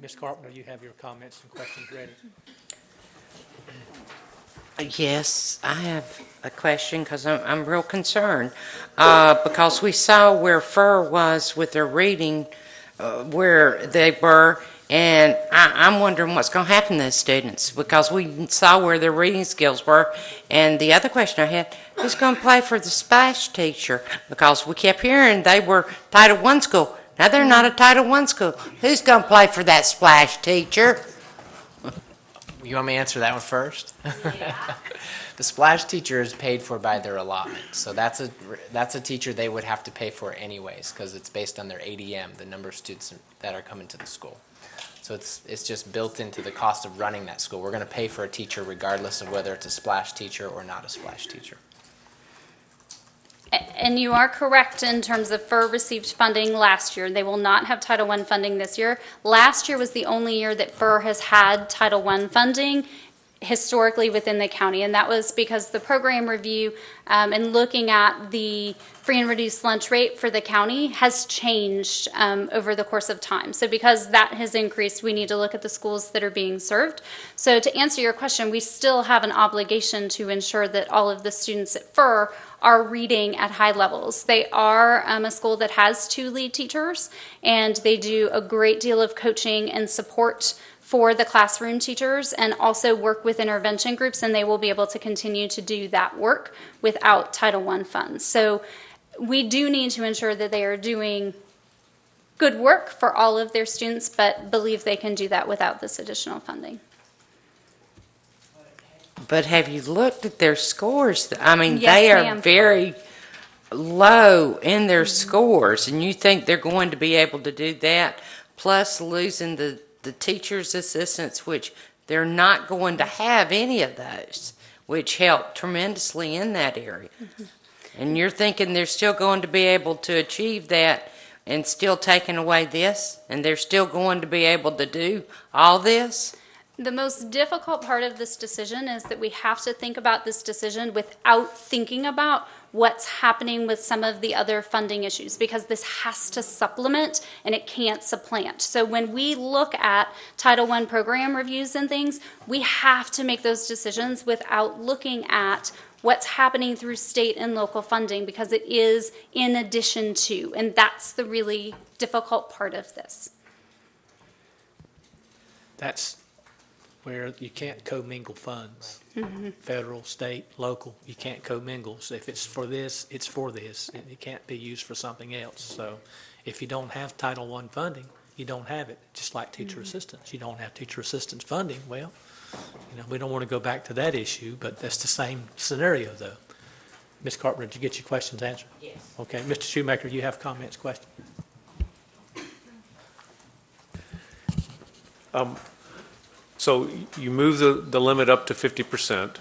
Ms. Carpenter, you have your comments and questions ready. Yes, I have a question because I'm real concerned because we saw where FIR was with their reading, where they were, and I'm wondering what's going to happen to those students because we saw where their reading skills were. And the other question I had, who's going to play for the splash teacher? Because we kept hearing they were Title I school. Now they're not a Title I school. Who's going to play for that splash teacher? You want me to answer that one first? Yeah. The splash teacher is paid for by their allotment, so that's a teacher they would have to pay for anyways because it's based on their ADM, the number of students that are coming to the school. So it's just built into the cost of running that school. We're going to pay for a teacher regardless of whether it's a splash teacher or not a splash teacher. And you are correct in terms of FIR received funding last year. They will not have Title I funding this year. Last year was the only year that FIR has had Title I funding historically within the county, and that was because the program review and looking at the free and reduced lunch rate for the county has changed over the course of time. So because that has increased, we need to look at the schools that are being served. So to answer your question, we still have an obligation to ensure that all of the students at FIR are reading at high levels. They are a school that has 2 lead teachers, and they do a great deal of coaching and support for the classroom teachers and also work with intervention groups, and they will be able to continue to do that work without Title I funds. So we do need to ensure that they are doing good work for all of their students, but believe they can do that without this additional funding. But have you looked at their scores? I mean, Yes, they are ma'am. very low in their scores, and you think they're going to be able to do that, plus losing the teacher's assistants, which they're not going to have any of those, which helped tremendously in that area. Mm-hmm. And you're thinking they're still going to be able to achieve that and still taking away this, and they're still going to be able to do all this? The most difficult part of this decision is that we have to think about this decision without thinking about what's happening with some of the other funding issues, because this has to supplement and it can't supplant. So when we look at Title I program reviews and things, we have to make those decisions without looking at what's happening through state and local funding, because it is in addition to, and that's the really difficult part of this. That's where you can't commingle funds. Mm-hmm. Federal, state, local, you can't commingle. So if it's for this, it's for this. It can't be used for something else. So if you don't have Title I funding, you don't have it. Just like teacher assistants. You don't have teacher assistants funding. Well, we don't want to go back to that issue, but that's the same scenario, though. Ms. Carpenter, did you get your questions answered? Yes. Okay. Mr. Shoemaker, you have comments, questions? So you move the limit up to 50%.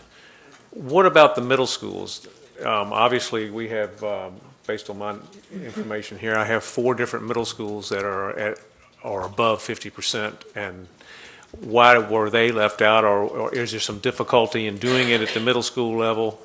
What about the middle schools? Obviously, we have, based on my information here, I have 4 different middle schools that are at or above 50%. And why were they left out, or is there some difficulty in doing it at the middle school level?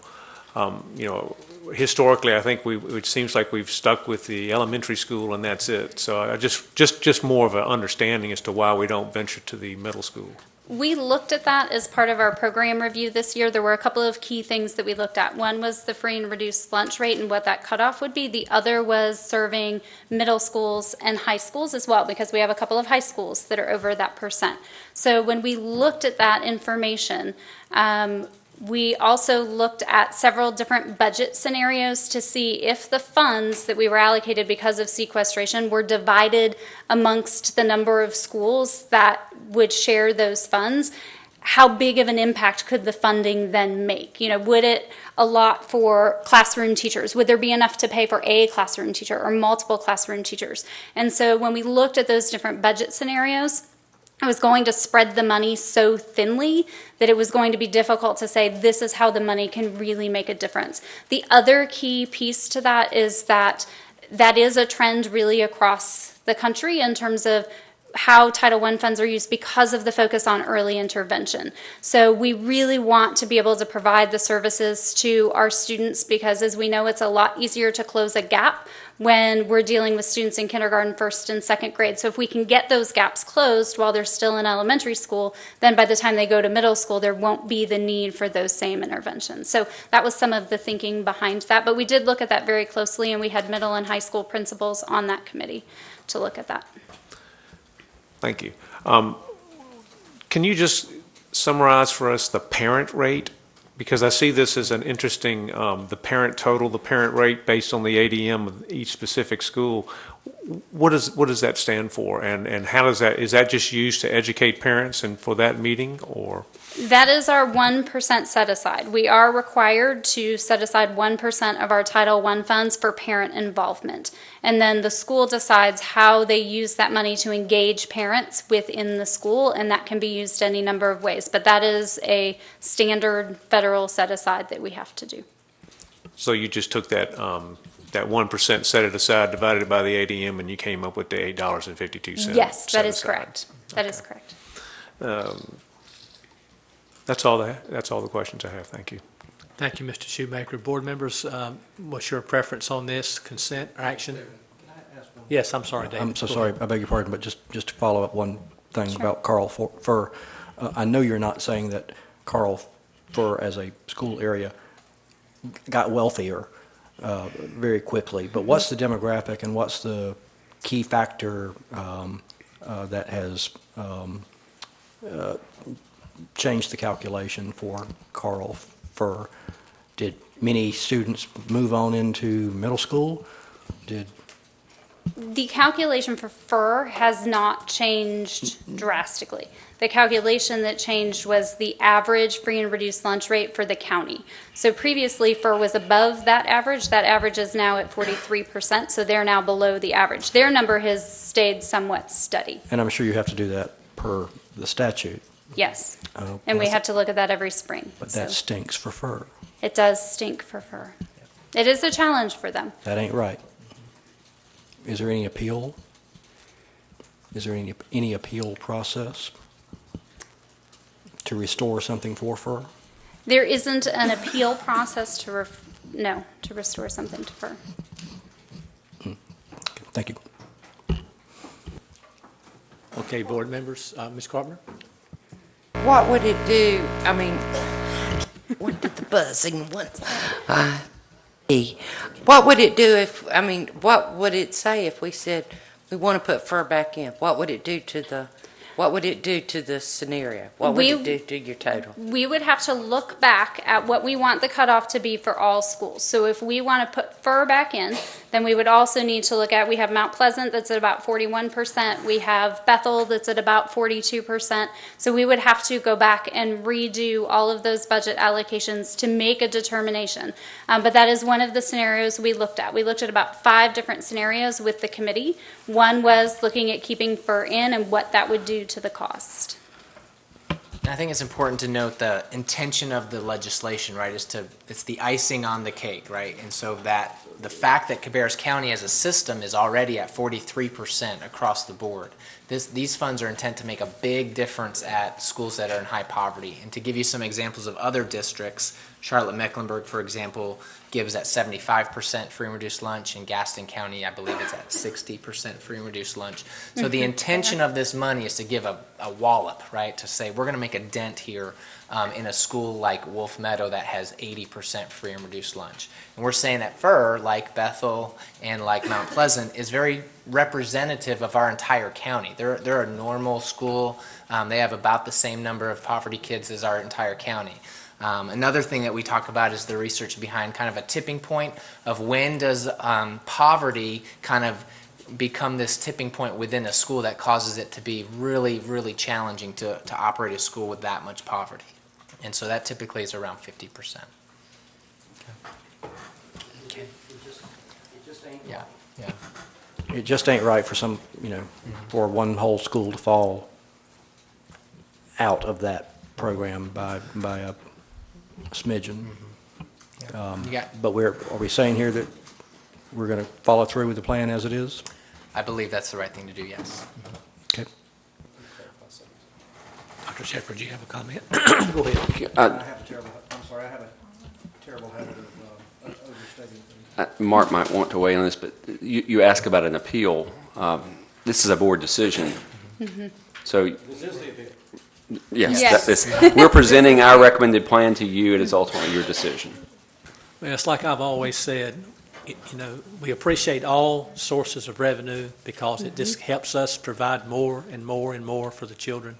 Historically, I think it seems like we've stuck with the elementary school and that's it. So I just more of an understanding as to why we don't venture to the middle school. We looked at that as part of our program review this year. There were a couple of key things that we looked at. One was the free and reduced lunch rate and what that cutoff would be. The other was serving middle schools and high schools as well, because we have a couple of high schools that are over that percent. So when we looked at that information, we also looked at several different budget scenarios to see if the funds that we were allocated because of sequestration were divided amongst the number of schools that would share those funds. How big of an impact could the funding then make? Would it allot for classroom teachers? Would there be enough to pay for a classroom teacher or multiple classroom teachers? And so when we looked at those different budget scenarios, I was going to spread the money so thinly that it was going to be difficult to say this is how the money can really make a difference. The other key piece to that is that is a trend really across the country in terms of how Title I funds are used because of the focus on early intervention. So we really want to be able to provide the services to our students because, as we know, it's a lot easier to close a gap when we're dealing with students in kindergarten, first and second grade. So if we can get those gaps closed while they're still in elementary school, then by the time they go to middle school, there won't be the need for those same interventions. So that was some of the thinking behind that. But we did look at that very closely, and we had middle and high school principals on that committee to look at that. Thank you. Can you just summarize for us the parent rate? Because I see this as an interesting, the parent total, the parent rate based on the ADM of each specific school. What does that stand for? And how does that, is that just used to educate parents and for that meeting, or? That is our 1% set aside. We are required to set aside 1% of our Title I funds for parent involvement. And then the school decides how they use that money to engage parents within the school, and that can be used any number of ways. But that is a standard federal set aside that we have to do. So you just took that, that 1%, set it aside, divided it by the ADM, and you came up with the $8.52. Yes, that set is aside. correct. That is correct. That's all the questions I have. Thank you. Thank you, Mr. Shoemaker. Board members, what's your preference on this, consent or action? Yes, I'm sorry, David. I'm so Go sorry, ahead. I beg your pardon, but just to follow up one thing Sure. about Carl Fur. I know you're not saying that Carl Fur as a school area got wealthier very quickly, but what's the demographic and what's the key factor that has changed the calculation for Carl Fur? Did many students move on into middle school? The calculation for FIR has not changed drastically. The calculation that changed was the average free and reduced lunch rate for the county. So previously FIR was above that average. That average is now at 43%, so they're now below the average. Their number has stayed somewhat steady. And I'm sure you have to do that per the statute. Yes. Oh, And we well, have to look at that every spring. But So that stinks for Fur. it does stink for FIR. It is a challenge for them. That ain't right. Is there any appeal? Is there any appeal process to restore something for Fur? There isn't an appeal process to restore something to FIR. Thank you. Okay, board members, Ms. Carpenter? What would it do? I mean, what did the buzzing once? What would it do if, I mean, what would it say if we said we want to put FIR back in? What would it do to the scenario? What would it do to your total? We would have to look back at what we want the cutoff to be for all schools. So if we want to put FIR back in, then we would also need to look at, we have Mount Pleasant that's at about 41%. We have Bethel that's at about 42%. So we would have to go back and redo all of those budget allocations to make a determination. But that is one of the scenarios we looked at. We looked at about 5 different scenarios with the committee. One was looking at keeping FIR in and what that would do to the cost. And I think it's important to note the intention of the legislation, right, it's the icing on the cake, right? And so that the fact that Cabarrus County as a system is already at 43% across the board, these funds are intended to make a big difference at schools that are in high poverty. And to give you some examples of other districts, Charlotte-Mecklenburg, for example, gives at 75% free and reduced lunch, and Gaston County, I believe, it's at 60% free and reduced lunch. So the intention of this money is to give a wallop, right, to say we're going to make a dent here in a school like Wolf Meadow that has 80% free and reduced lunch. And we're saying that FIR, like Bethel and like Mount Pleasant, is very representative of our entire county. They're a normal school. They have about the same number of poverty kids as our entire county. Another thing that we talk about is the research behind kind of a tipping point of when does poverty kind of become this tipping point within a school that causes it to be really, really challenging to operate a school with that much poverty. And so that typically is around 50%. Okay. Yeah, yeah. It just ain't right for some, for one whole school to fall out of that program by a smidgen. But are we saying here that we're going to follow through with the plan as it is? I believe that's the right thing to do, yes. Okay, Dr. Shepherd, you have a comment? Go ahead. I have a terrible, I'm sorry, I have a terrible habit of overstating things. Mark might want to weigh on this, but you ask about an appeal. This is a board decision. So, This is the appeal. yes, Yes. we're presenting our recommended plan to you. It is ultimately your decision. Well, it's like I've always said, you know, we appreciate all sources of revenue because it just helps us provide more and more and more for the children.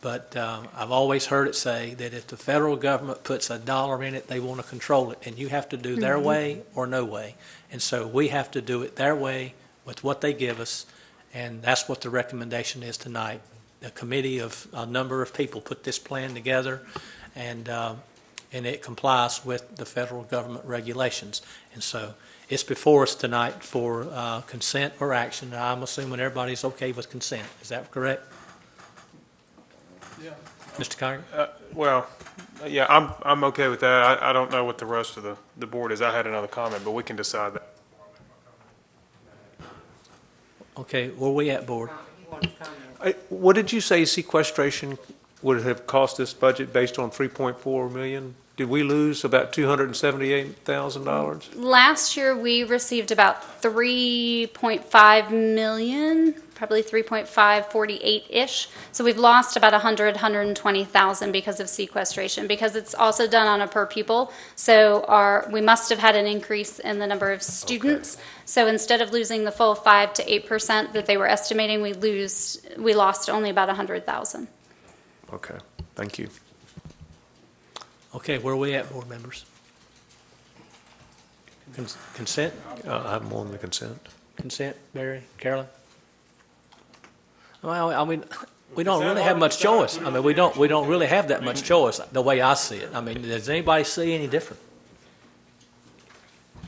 But I've always heard it say that if the federal government puts a dollar in it, they want to control it, and you have to do their way or no way. And so we have to do it their way with what they give us, and that's what the recommendation is tonight. A committee of a number of people put this plan together, and it complies with the federal government regulations. And so it's before us tonight for consent or action. I'm assuming everybody's okay with consent. Is that correct? Yeah. Mr. Kiger? Well, yeah, I'm okay with that. I don't know what the rest of the board is. I had another comment, but we can decide that. Okay, where we at, board? What did you say sequestration would have cost this budget based on 3.4 million? Did we lose about $278,000? Last year, we received about 3.5 million, probably 3.548-ish. So we've lost about 120,000 because of sequestration, because it's also done on a per pupil. So we must have had an increase in the number of students. Okay. So instead of losing the full 5 to 8% that they were estimating, we lost only about 100,000. Okay, thank you. Okay, where are we at, board members? Consent? I have more on the consent. Consent, Mary, Carolyn? Well, I mean, we don't really have much choice. I mean, we don't really have that much choice, the way I see it. I mean, does anybody see any different?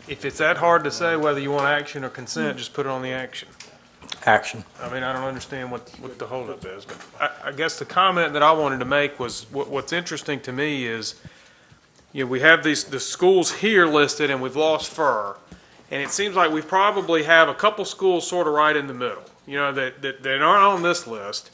If it's that hard to say whether you want action or consent, just put it on the action. Action. I mean, I don't understand what the holdup is, but I guess the comment that I wanted to make was what's interesting to me is, you know, we have the schools here listed and we've lost Fur, and it seems like we probably have a couple schools sort of right in the middle, you know, that aren't on this list.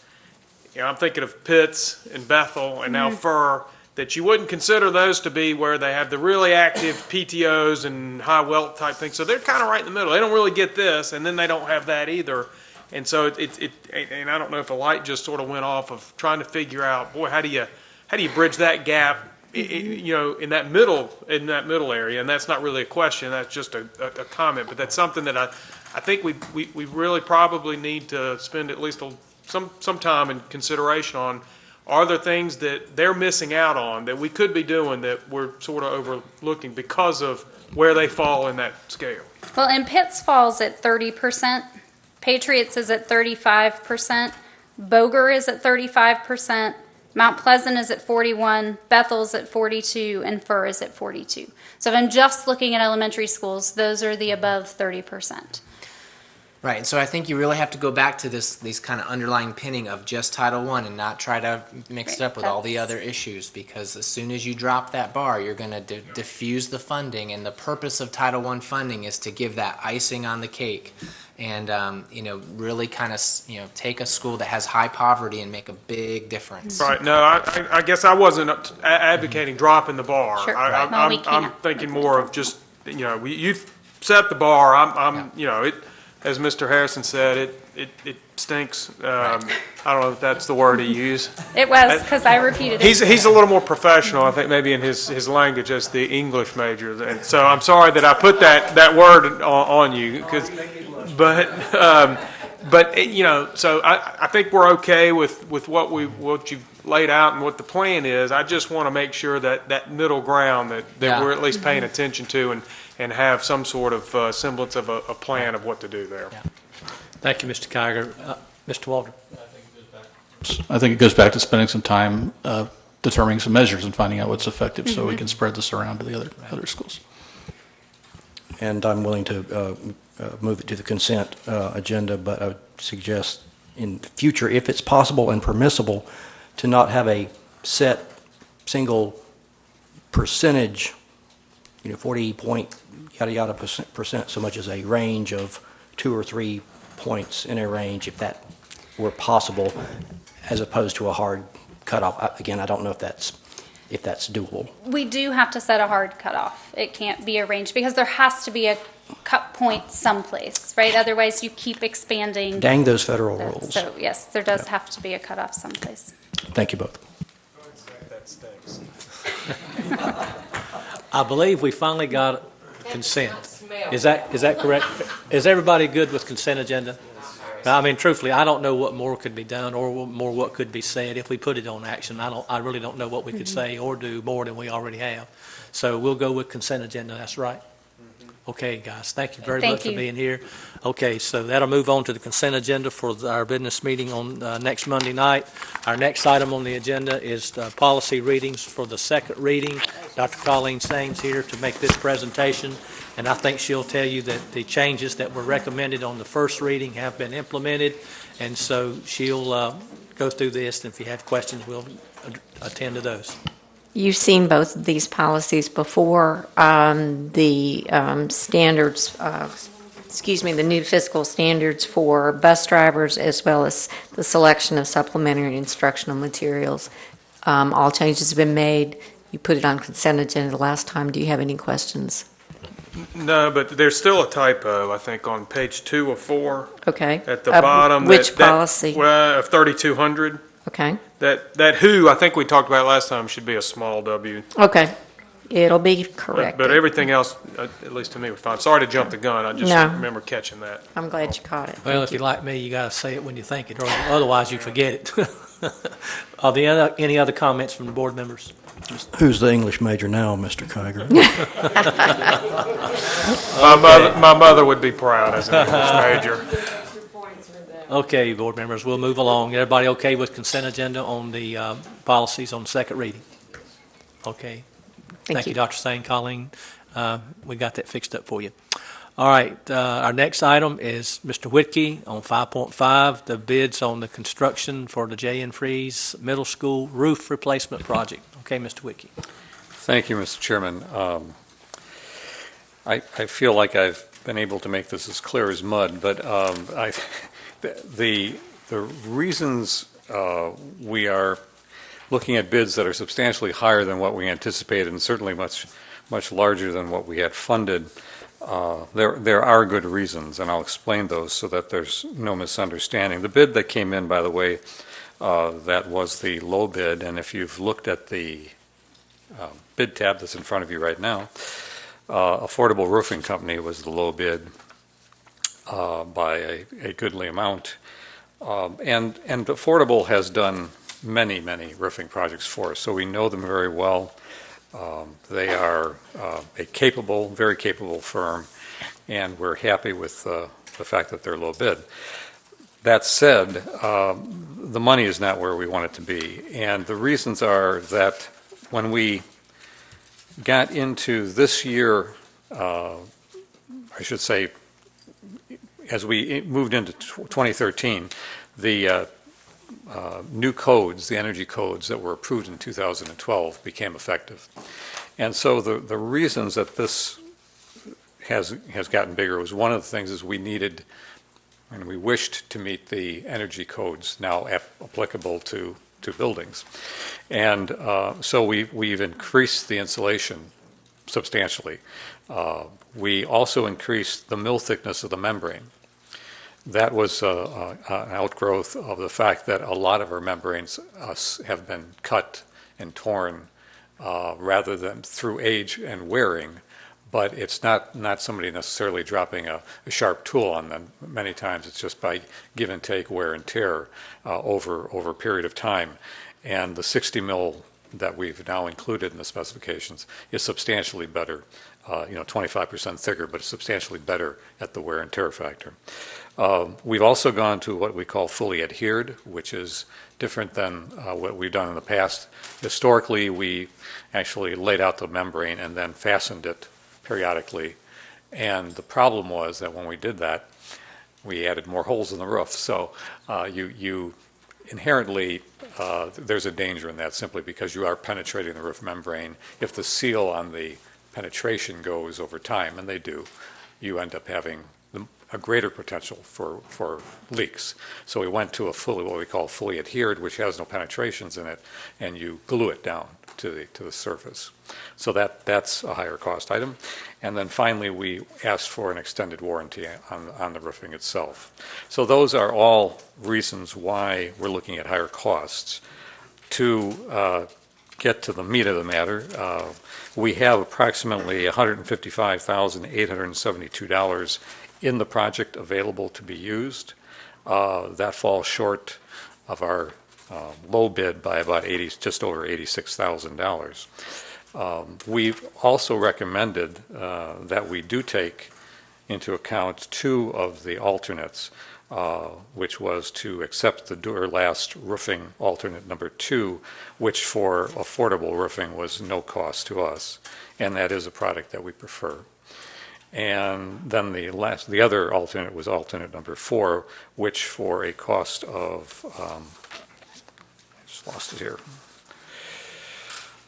You know, I'm thinking of Pitts and Bethel and now Fur, that you wouldn't consider those to be where they have the really active PTOs and high wealth type things. So they're kind of right in the middle. They don't really get this, and then they don't have that either. And so and I don't know if a light just sort of went off of trying to figure out, boy, how do you bridge that gap, you know, in that middle area? And that's not really a question. That's just a comment. But that's something that I think we really probably need to spend at least some time and consideration on. Are there things that they're missing out on that we could be doing that we're sort of overlooking because of where they fall in that scale? Well, and Pitts falls at 30%. Patriots is at 35%. Boger is at 35%. Mount Pleasant is at 41%. Bethel's at 42%. And Fur is at 42%. So if I'm just looking at elementary schools, those are the above 30%. Right, and so I think you really have to go back to these kind of underlying pinning of just Title I and not try to mix it up with all the other issues, because as soon as you drop that bar, you're going to diffuse the funding, and the purpose of Title I funding is to give that icing on the cake and, you know, really kind of, you know, take a school that has high poverty and make a big difference. Right, no, I guess I wasn't advocating dropping the bar. Sure. I'm thinking more of just, you know, you've set the bar, you know, as Mr. Harrison said, it stinks. I don't know if that's the word he used. It was, because I repeated it. He's a little more professional, I think, maybe in his language as the English major. And so I'm sorry that I put that word on you, but you know, so I think we're okay with what you've laid out and what the plan is. I just want to make sure that middle ground that we're at least paying attention to and have some sort of semblance of a plan of what to do there. Yeah. Thank you, Mr. Kiger. Mr. Walter? I think it goes back to spending some time determining some measures and finding out what's effective so we can spread this around to the other schools. And I'm willing to move it to the consent agenda, but I would suggest in the future, if it's possible and permissible, to not have a set single percentage, 40 point yada yada percent, so much as a range of 2 or 3 points in a range, if that were possible, as opposed to a hard cutoff? Again, I don't know if that's doable. We do have to set a hard cutoff. It can't be arranged because there has to be a cut point someplace, right? Otherwise, you keep expanding. Dang those federal rules. So yes, there does have to be a cutoff someplace. Thank you both. I believe we finally got consent. Is that correct? Is everybody good with consent agenda? I mean, truthfully, I don't know what more could be done or what could be said if we put it on action. I really don't know what we could say or do more than we already have. So we'll go with consent agenda. That's right. Okay, guys, thank you very much for being here. Okay, so that'll move on to the consent agenda for our business meeting on next Monday night. Our next item on the agenda is policy readings for the second reading. Dr. Colleen Sain's here to make this presentation, and I think she'll tell you that the changes that were recommended on the first reading have been implemented, and so she'll go through this, and if you have questions, we'll attend to those. You've seen both of these policies before. The standards, the new fiscal standards for bus drivers, as well as the selection of supplementary instructional materials. All changes have been made. You put it on consent agenda last time. Do you have any questions? No, but there's still a typo, I think, on page 2 of 4. Okay. At the bottom. Which policy? Of 3200. Okay. That who, I think we talked about last time, should be a small w. Okay. It'll be correct. But everything else, at least to me, was fine. Sorry to jump the gun. I just remember catching that. I'm glad you caught it. Well, if you're like me, you got to say it when you think it, or otherwise you forget it. Are there any other comments from the board members? Who's the English major now, Mr. Kiger? My mother would be proud as an English major. Okay, board members, we'll move along. Everybody okay with consent agenda on the policies on second reading? Okay. Thank you, Dr. Sain, Colleen. We got that fixed up for you. All right, our next item is Mr. Witke on 5.5, the bids on the construction for the J. N. Freeze Middle School roof replacement project. Okay, Mr. Witke. Thank you, Mr. Chairman. I feel like I've been able to make this as clear as mud, but the reasons we are looking at bids that are substantially higher than what we anticipated and certainly much larger than what we had funded, there are good reasons, and I'll explain those so that there's no misunderstanding. The bid that came in, by the way, that was the low bid, and if you've looked at the bid tab that's in front of you right now, Affordable Roofing Company was the low bid by a goodly amount. And Affordable has done many roofing projects for us, so we know them very well. They are a very capable firm, and we're happy with the fact that they're low bid. That said, the money is not where we want it to be, and the reasons are that when we got into this year, I should say, as we moved into 2013, the new codes, the energy codes that were approved in 2012 became effective. And so the reasons that this has gotten bigger was one of the things is we needed and we wished to meet the energy codes now applicable to buildings. And so we've increased the insulation substantially. We also increased the mill thickness of the membrane. That was an outgrowth of the fact that a lot of our membranes have been cut and torn rather than through age and wearing, but it's not somebody necessarily dropping a sharp tool on them. Many times it's just by give and take, wear and tear over a period of time. And the 60 mil that we've now included in the specifications is substantially better, 25% thicker, but it's substantially better at the wear and tear factor. We've also gone to what we call fully adhered, which is different than what we've done in the past. Historically, we actually laid out the membrane and then fastened it periodically. And the problem was that when we did that, we added more holes in the roof. So you inherently, there's a danger in that simply because you are penetrating the roof membrane. If the seal on the penetration goes over time, and they do, you end up having a greater potential for leaks. So we went to what we call fully adhered, which has no penetrations in it, and you glue it down to the surface. So that's a higher cost item. And then finally, we asked for an extended warranty on the roofing itself. So those are all reasons why we're looking at higher costs. To get to the meat of the matter, we have approximately $155,872 in the project available to be used. That falls short of our low bid by about just over $86,000. We've also recommended that we do take into account two of the alternates, which was to accept the Duralast roofing alternate number 2, which for affordable roofing was no cost to us, and that is a product that we prefer. And then the other alternate was alternate number 4, which for a cost of, I just lost it here,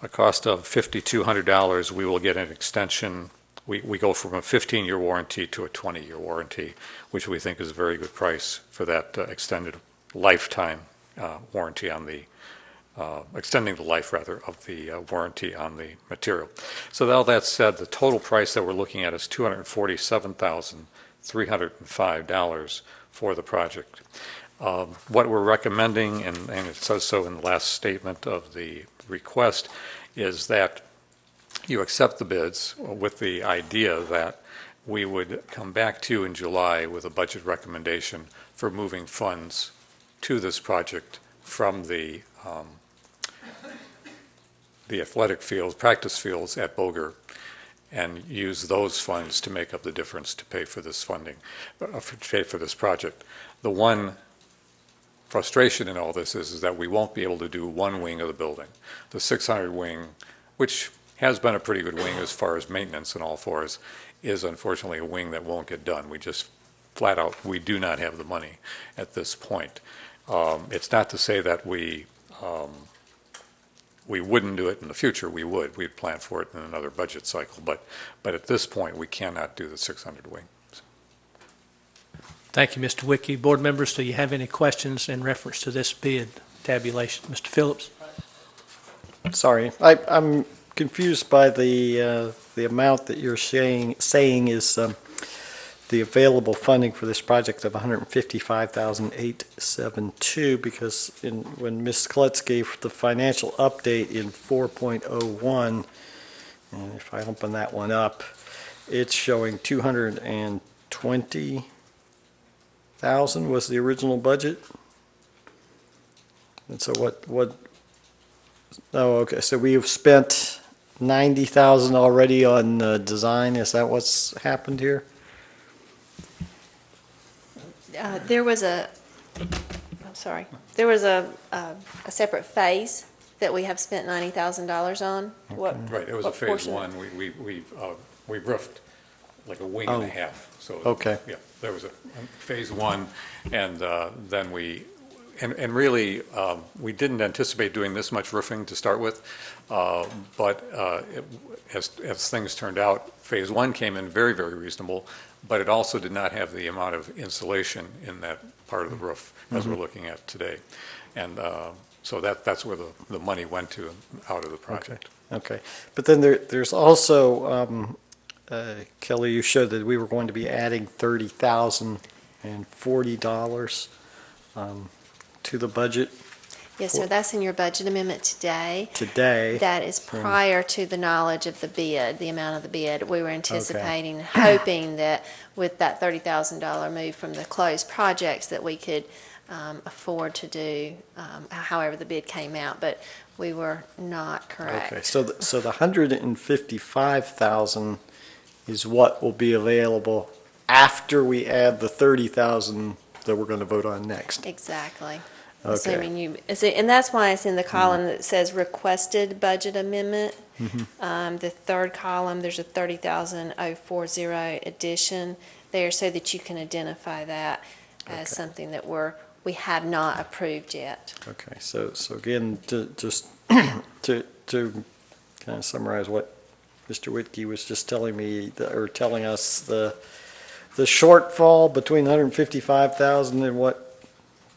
a cost of $5,200, we will get an extension. We go from a 15-year warranty to a 20-year warranty, which we think is a very good price for that extended lifetime warranty on the, extending the life, rather, of the warranty on the material. So all that said, the total price that we're looking at is $247,305 for the project. What we're recommending, and it says so in the last statement of the request, is that you accept the bids with the idea that we would come back to you in July with a budget recommendation for moving funds to this project from the athletic fields, practice fields at Boger, and use those funds to make up the difference to pay for this funding, pay for this project. The one frustration in all this is that we won't be able to do one wing of the building. The 600 wing, which has been a pretty good wing as far as maintenance and all for us, is unfortunately a wing that won't get done. We just flat out, we do not have the money at this point. It's not to say that we wouldn't do it in the future. We would. We'd plan for it in another budget cycle. But at this point, we cannot do the 600 wing. Thank you, Mr. Witke. Board members, do you have any questions in reference to this bid tabulation? Mr. Phillips? Sorry, I'm confused by the amount that you're saying is the available funding for this project of $155,872, because when Ms. Klutz gave the financial update in 4.01, and if I open that one up, it's showing $220,000 was the original budget. And so what? Oh, okay. So we have spent $90,000 already on design. Is that what's happened here? There was a separate phase that we have spent $90,000 on. What? Right. It was a phase 1. We roofed like a wing and a half. So okay. Yeah, there was a phase 1, and then And really, we didn't anticipate doing this much roofing to start with, but as things turned out, phase 1 came in very, very reasonable, but it also did not have the amount of insulation in that part of the roof as we're looking at today. And so that's where the money went to out of the project. Okay. But then there's also, Kelly, you showed that we were going to be adding $30,040 to the budget. Yes, sir. That's in your budget amendment today. Today. That is prior to the knowledge of the bid, the amount of the bid. We were anticipating, hoping that with that $30,000 move from the closed projects that we could afford to do, however the bid came out, but we were not correct. Okay, so the $155,000 is what will be available after we add the $30,000 that we're going to vote on next. Exactly. Okay. Assuming and that's why it's in the column that says requested budget amendment. The third column, there's a $30,040 addition there so that you can identify that as something that we have not approved yet. Okay, so again, just to kind of summarize what Mr. Witke was just telling me, or telling us, the shortfall between 155,000 and what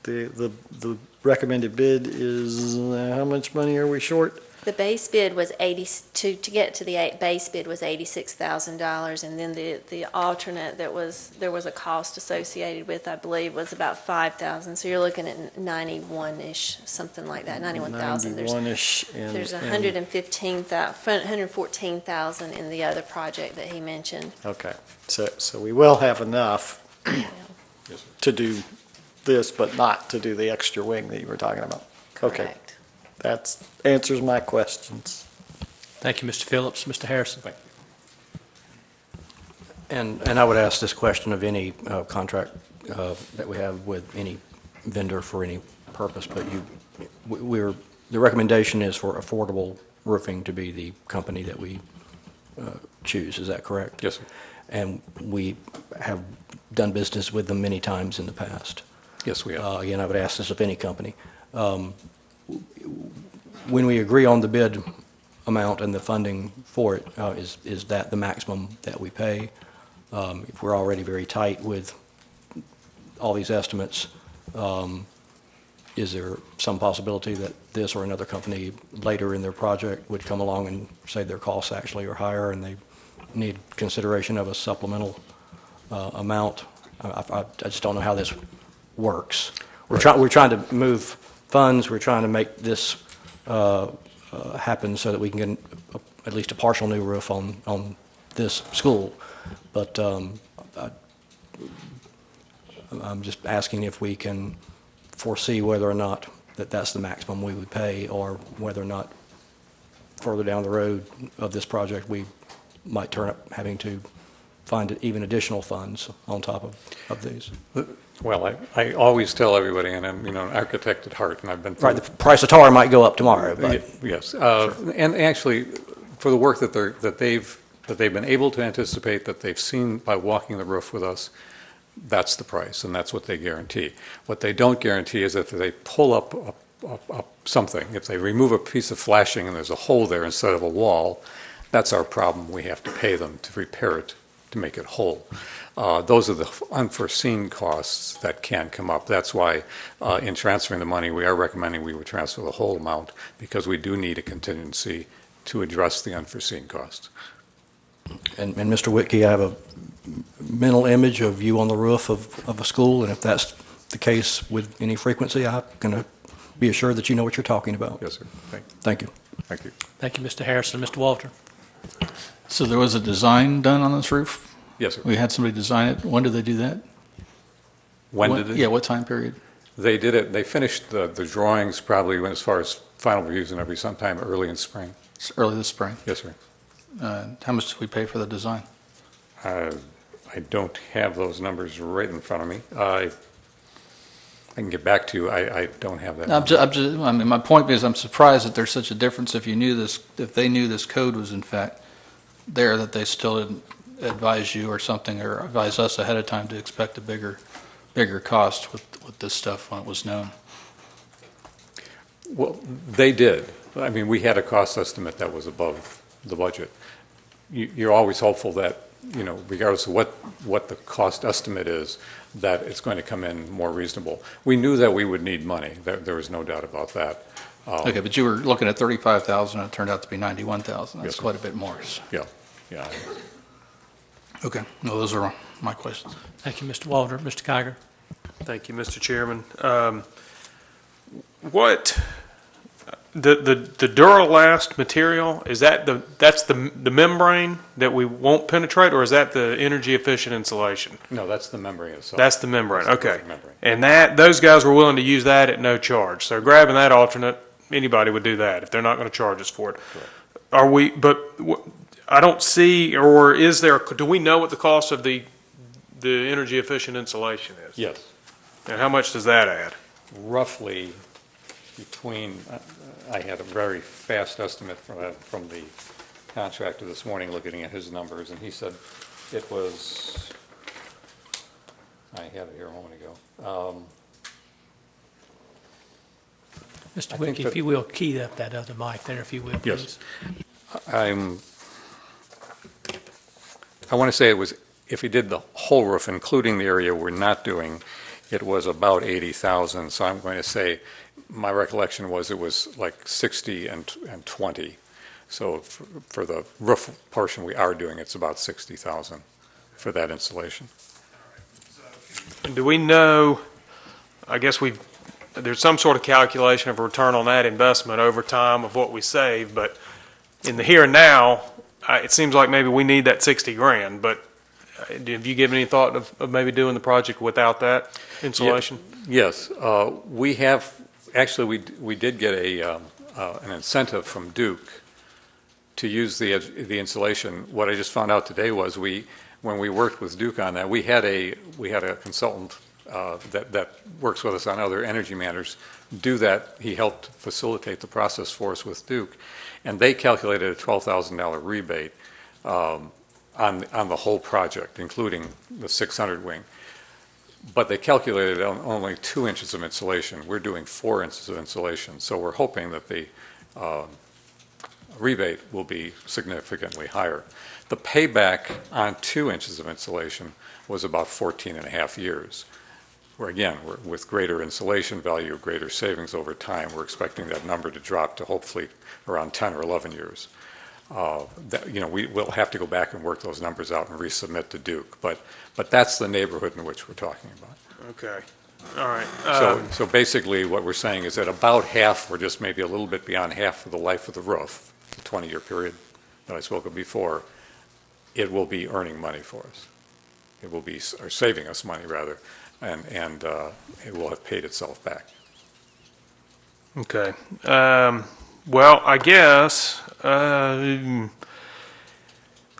the recommended bid is, how much money are we short? The base bid was to get to the base bid was $86,000, and then the alternate there was a cost associated with, I believe, was about 5,000. So you're looking at 91-ish, something like that, 91,000. 91-ish. There's 114,000 in the other project that he mentioned. Okay, so we will have enough to do this, but not to do the extra wing that you were talking about. Okay. Correct. That answers my questions. Thank you, Mr. Phillips. Mr. Harrison? And I would ask this question of any contract that we have with any vendor for any purpose, but the recommendation is for Affordable Roofing to be the company that we choose. Is that correct? Yes, sir. And we have done business with them many times in the past. Yes, we have. Again, I would ask this of any company. When we agree on the bid amount and the funding for it, is that the maximum that we pay? If we're already very tight with all these estimates, is there some possibility that this or another company later in their project would come along and say their costs actually are higher and they need consideration of a supplemental amount? I just don't know how this works. We're trying to move funds. We're trying to make this happen so that we can get at least a partial new roof on this school. But I'm just asking if we can foresee whether or not that's the maximum we would pay, or whether or not further down the road of this project we might turn up having to find even additional funds on top of these. Well, I always tell everybody, and I'm, an architect at heart, and I've been through. Right, the price of tar might go up tomorrow, but. Yes, and actually, for the work that they've been able to anticipate, that they've seen by walking the roof with us, that's the price, and that's what they guarantee. What they don't guarantee is that if they pull up something, if they remove a piece of flashing and there's a hole there instead of a wall, that's our problem. We have to pay them to repair it, to make it whole. Those are the unforeseen costs that can come up. That's why in transferring the money, we are recommending we would transfer the whole amount, because we do need a contingency to address the unforeseen costs. And Mr. Witke, I have a mental image of you on the roof of a school, and if that's the case with any frequency, I'm going to be assured that you know what you're talking about. Yes, sir. Thank you. Thank you. Thank you, Mr. Harrison. Mr. Walter? So there was a design done on this roof? Yes, sir. We had somebody design it. When did they do that? When did it? Yeah, what time period? They did it. They finished the drawings probably as far as final reviews and everything sometime early in spring. It's early this spring. Yes, sir. How much did we pay for the design? I don't have those numbers right in front of me. I can get back to you. I don't have that. I mean, my point is, I'm surprised that there's such a difference. If they knew this code was in fact there, that they still didn't advise you or something, or advise us ahead of time to expect a bigger cost with this stuff when it was known. Well, they did. I mean, we had a cost estimate that was above the budget. You're always hopeful that, regardless of what the cost estimate is, that it's going to come in more reasonable. We knew that we would need money. There was no doubt about that. Okay, but you were looking at 35,000 and it turned out to be 91,000. That's Yes, quite a bit more. Yeah. Okay, no, those are my questions. Thank you, Mr. Walter. Mr. Kiger? Thank you, Mr. Chairman. What the Duralast material, is that's the membrane that we won't penetrate, or is that the energy efficient insulation? No, that's the membrane itself. That's the membrane. That's the Okay. membrane. And those guys were willing to use that at no charge. So grabbing that alternate, anybody would do that if they're not going to charge us for it. Correct. I don't see, or is there, do we know what the cost of the energy efficient insulation is? Yes. And how much does that add? Roughly between, I had a very fast estimate from the contractor this morning looking at his numbers, and he said it was, I had it here a moment ago. Mr. Witke, if you will, key up that other mic there, if you will, please. Yes. I want to say it was if you did the whole roof, including the area we're not doing, it was about 80,000. So I'm going to say, my recollection was it was like 60 and 20. So for the roof portion we are doing, it's about 60,000 for that installation. And do we know, I guess there's some sort of calculation of return on that investment over time of what we save, but in the here and now, it seems like maybe we need that 60 grand, but have you given any thought of maybe doing the project without that insulation? Yes, we have, actually we did get an incentive from Duke to use the insulation. What I just found out today was when we worked with Duke on that, we had a consultant that works with us on other energy matters do that. He helped facilitate the process for us with Duke, and they calculated a $12,000 rebate on the whole project, including the 600 wing. But they calculated on only 2 inches of insulation. We're doing 4 inches of insulation, so we're hoping that the rebate will be significantly higher. The payback on 2 inches of insulation was about 14 and a half years. Where again, with greater insulation value, greater savings over time, we're expecting that number to drop to hopefully around 10 or 11 years. We will have to go back and work those numbers out and resubmit to Duke, but that's the neighborhood in which we're talking about. Okay, all right. So basically what we're saying is that about half, or just maybe a little bit beyond half of the life of the roof, the 20-year period that I spoke of before, it will be earning money for us. It will be, or saving us money rather, and it will have paid itself back. Okay. Well, I guess the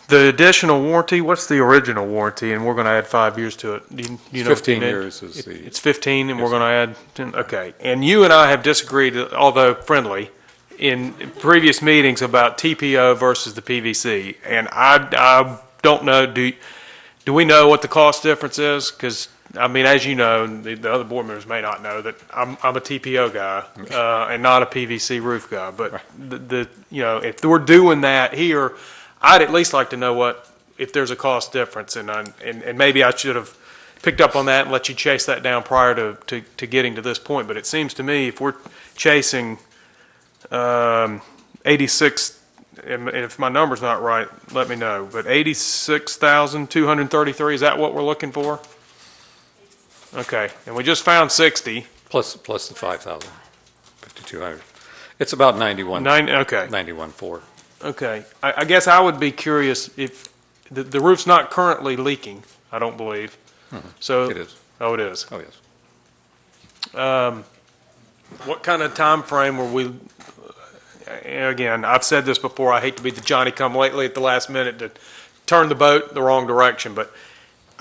additional warranty, what's the original warranty? And we're going to add 5 years to it. Do you know 15 years is the... It's 15 and we're going to add 10. Okay. And you and I have disagreed, although friendly, in previous meetings about TPO versus the PVC. And I don't know, do we know what the cost difference is? Because I mean, as you know, the other board members may not know that I'm a TPO guy and not a PVC roof guy. But if we're doing that here, I'd at least like to know if there's a cost difference, and maybe I should have picked up on that and let you chase that down prior to getting to this point. But it seems to me if we're chasing 86, and if my number's not right, let me know. But 86,233, is that what we're looking for? Okay, and we just found 60. Plus the 5,000, 5,200. It's about 91. Okay. 91.4. Okay, I guess I would be curious if the roof's not currently leaking, I don't believe. So it is. Oh, it is. Oh, yes. What kind of time frame were we, again, I've said this before, I hate to be the Johnny-come-lately at the last minute to turn the boat the wrong direction, but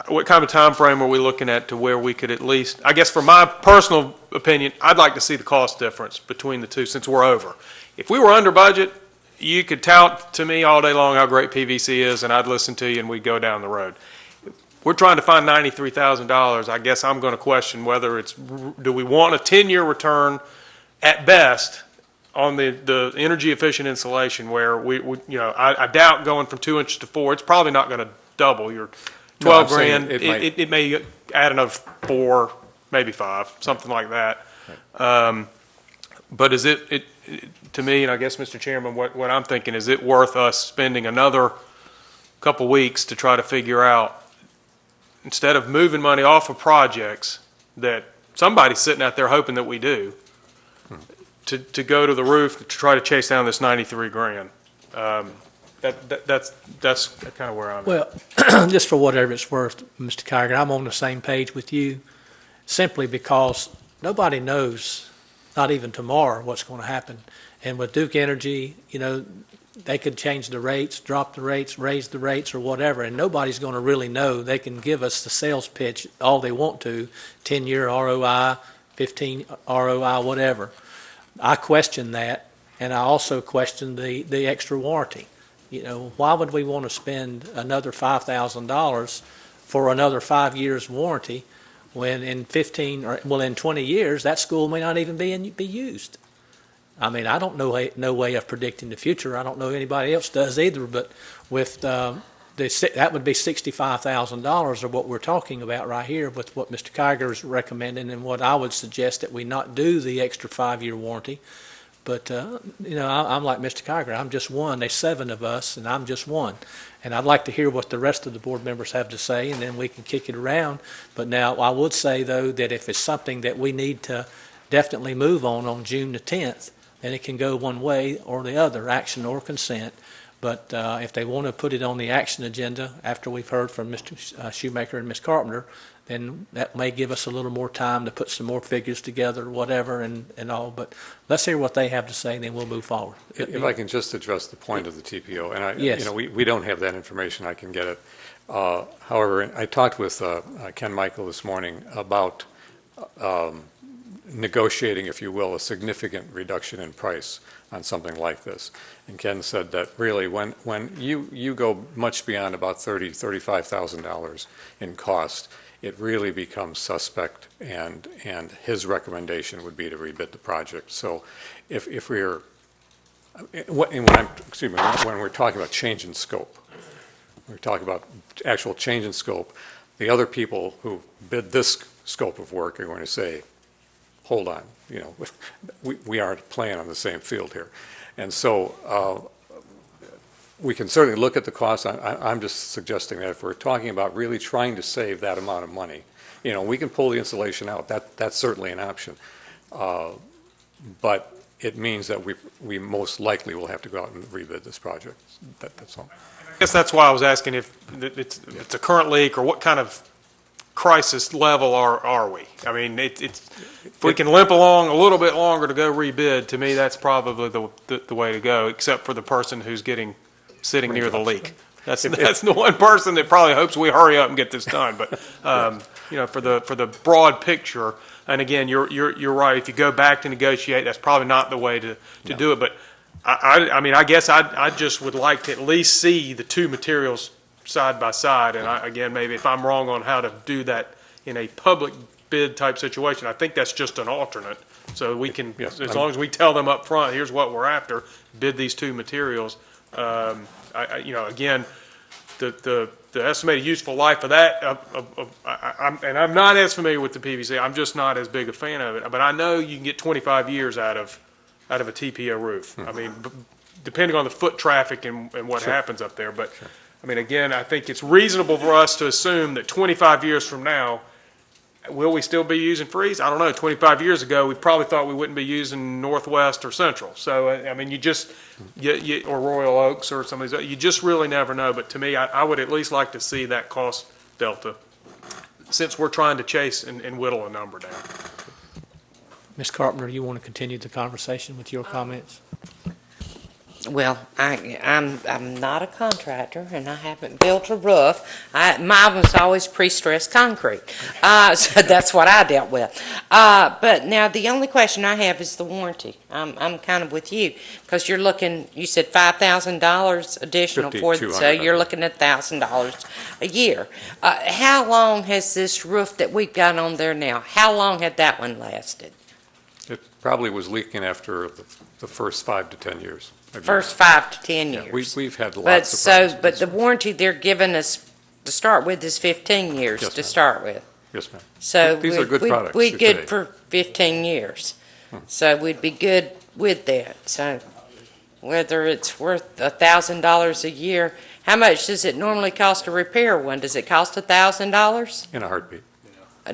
what kind of time frame are we looking at to where we could at least, I guess for my personal opinion, I'd like to see the cost difference between the two since we're over. If we were under budget, you could tout to me all day long how great PVC is, and I'd listen to you and we'd go down the road. We're trying to find $93,000. I guess I'm going to question whether do we want a 10-year return at best on the energy efficient insulation where I doubt going from 2 inches to 4, it's probably not going to double your 12 grand. It may add another 4, maybe 5, something like that. Right. But is it to me, and I guess Mr. Chairman, what I'm thinking, is it worth us spending another couple weeks to try to figure out, instead of moving money off of projects that somebody's sitting out there hoping that we do, to go to the roof to try to chase down this 93 grand? That's kind of where I'm at. Well, just for whatever it's worth, Mr. Kiger, I'm on the same page with you, simply because nobody knows, not even tomorrow, what's going to happen. And with Duke Energy, they could change the rates, drop the rates, raise the rates, or whatever, and nobody's going to really know. They can give us the sales pitch all they want to, 10-year ROI, 15 ROI, whatever. I question that, and I also question the extra warranty. Why would we want to spend another $5,000 for another 5 years warranty when in 20 years that school may not even be used? I mean, I don't know no way of predicting the future. I don't know anybody else does either. But with that would be $65,000 of what we're talking about right here with what Mr. Kiger is recommending, and what I would suggest that we not do the extra 5-year warranty. But, I'm like Mr. Kiger, I'm just one. There's 7 of us, and I'm just one. And I'd like to hear what the rest of the board members have to say, and then we can kick it around. But now, I would say, though, that if it's something that we need to definitely move on June the 10th, then it can go one way or the other, action or consent. But if they want to put it on the action agenda after we've heard from Mr. Shoemaker and Ms. Carpenter, then that may give us a little more time to put some more figures together, whatever, and all. But let's hear what they have to say, and then we'll move forward. If I can just address the point of the TPO, and Yes. we don't have that information, I can get it. However, I talked with Ken Michael this morning about negotiating, if you will, a significant reduction in price on something like this. And Ken said that really when you go much beyond about $35,000 in cost, it really becomes suspect, and his recommendation would be to rebid the project. So if we're, when we're talking about change in scope, we're talking about actual change in scope, the other people who bid this scope of work are going to say, hold on, we aren't playing on the same field here. And so we can certainly look at the cost. I'm just suggesting that if we're talking about really trying to save that amount of money, we can pull the insulation out. That's certainly an option. But it means that we most likely will have to go out and rebid this project. That's all. I guess that's why I was asking if it's a current leak, or what kind of crisis level are we? I mean, if we can limp along a little bit longer to go rebid, to me, that's probably the way to go, except for the person who's sitting near the leak. That's the one person that probably hopes we hurry up and get this done. But for the broad picture, and again, you're right. If you go back to negotiate, that's probably not the way to do it. But I mean, I guess I just would like to at least see the two materials side by side. And again, maybe if I'm wrong on how to do that in a public bid type situation, I think that's just an alternate. So we can, as long as we tell them up front, here's what we're after, bid these two materials. Again, the estimated useful life of that, and I'm not as familiar with the PVC. I'm just not as big a fan of it. But I know you can get 25 years out of a TPO roof. I mean, depending on the foot traffic and what happens up there. But I mean, again, I think it's reasonable for us to assume that 25 years from now, will we still be using freeze? I don't know. 25 years ago, we probably thought we wouldn't be using Northwest or Central. So, I mean, or Royal Oaks or some of these, you just really never know. But to me, I would at least like to see that cost delta, since we're trying to chase and whittle a number down. Ms. Carpenter, you want to continue the conversation with your comments? Well, I'm not a contractor, and I haven't built a roof. Mine was always pre-stressed concrete, so that's what I dealt with. But now the only question I have is the warranty. I'm kind of with you, because you're looking. You said $5,000 additional for it, so you're looking at $1,000 a year. How long has this roof that we've got on there now? How long had that one lasted? It probably was leaking after the first 5 to 10 years. First 5 to 10 years. Yeah, we've had lots of problems. But the warranty they're giving us to start with is 15 years to start with. Yes, ma'am. So these are good products. We're good for 15 years. So we'd be good with that. So whether it's worth $1,000 a year, how much does it normally cost to repair one? Does it cost $1,000? In a heartbeat.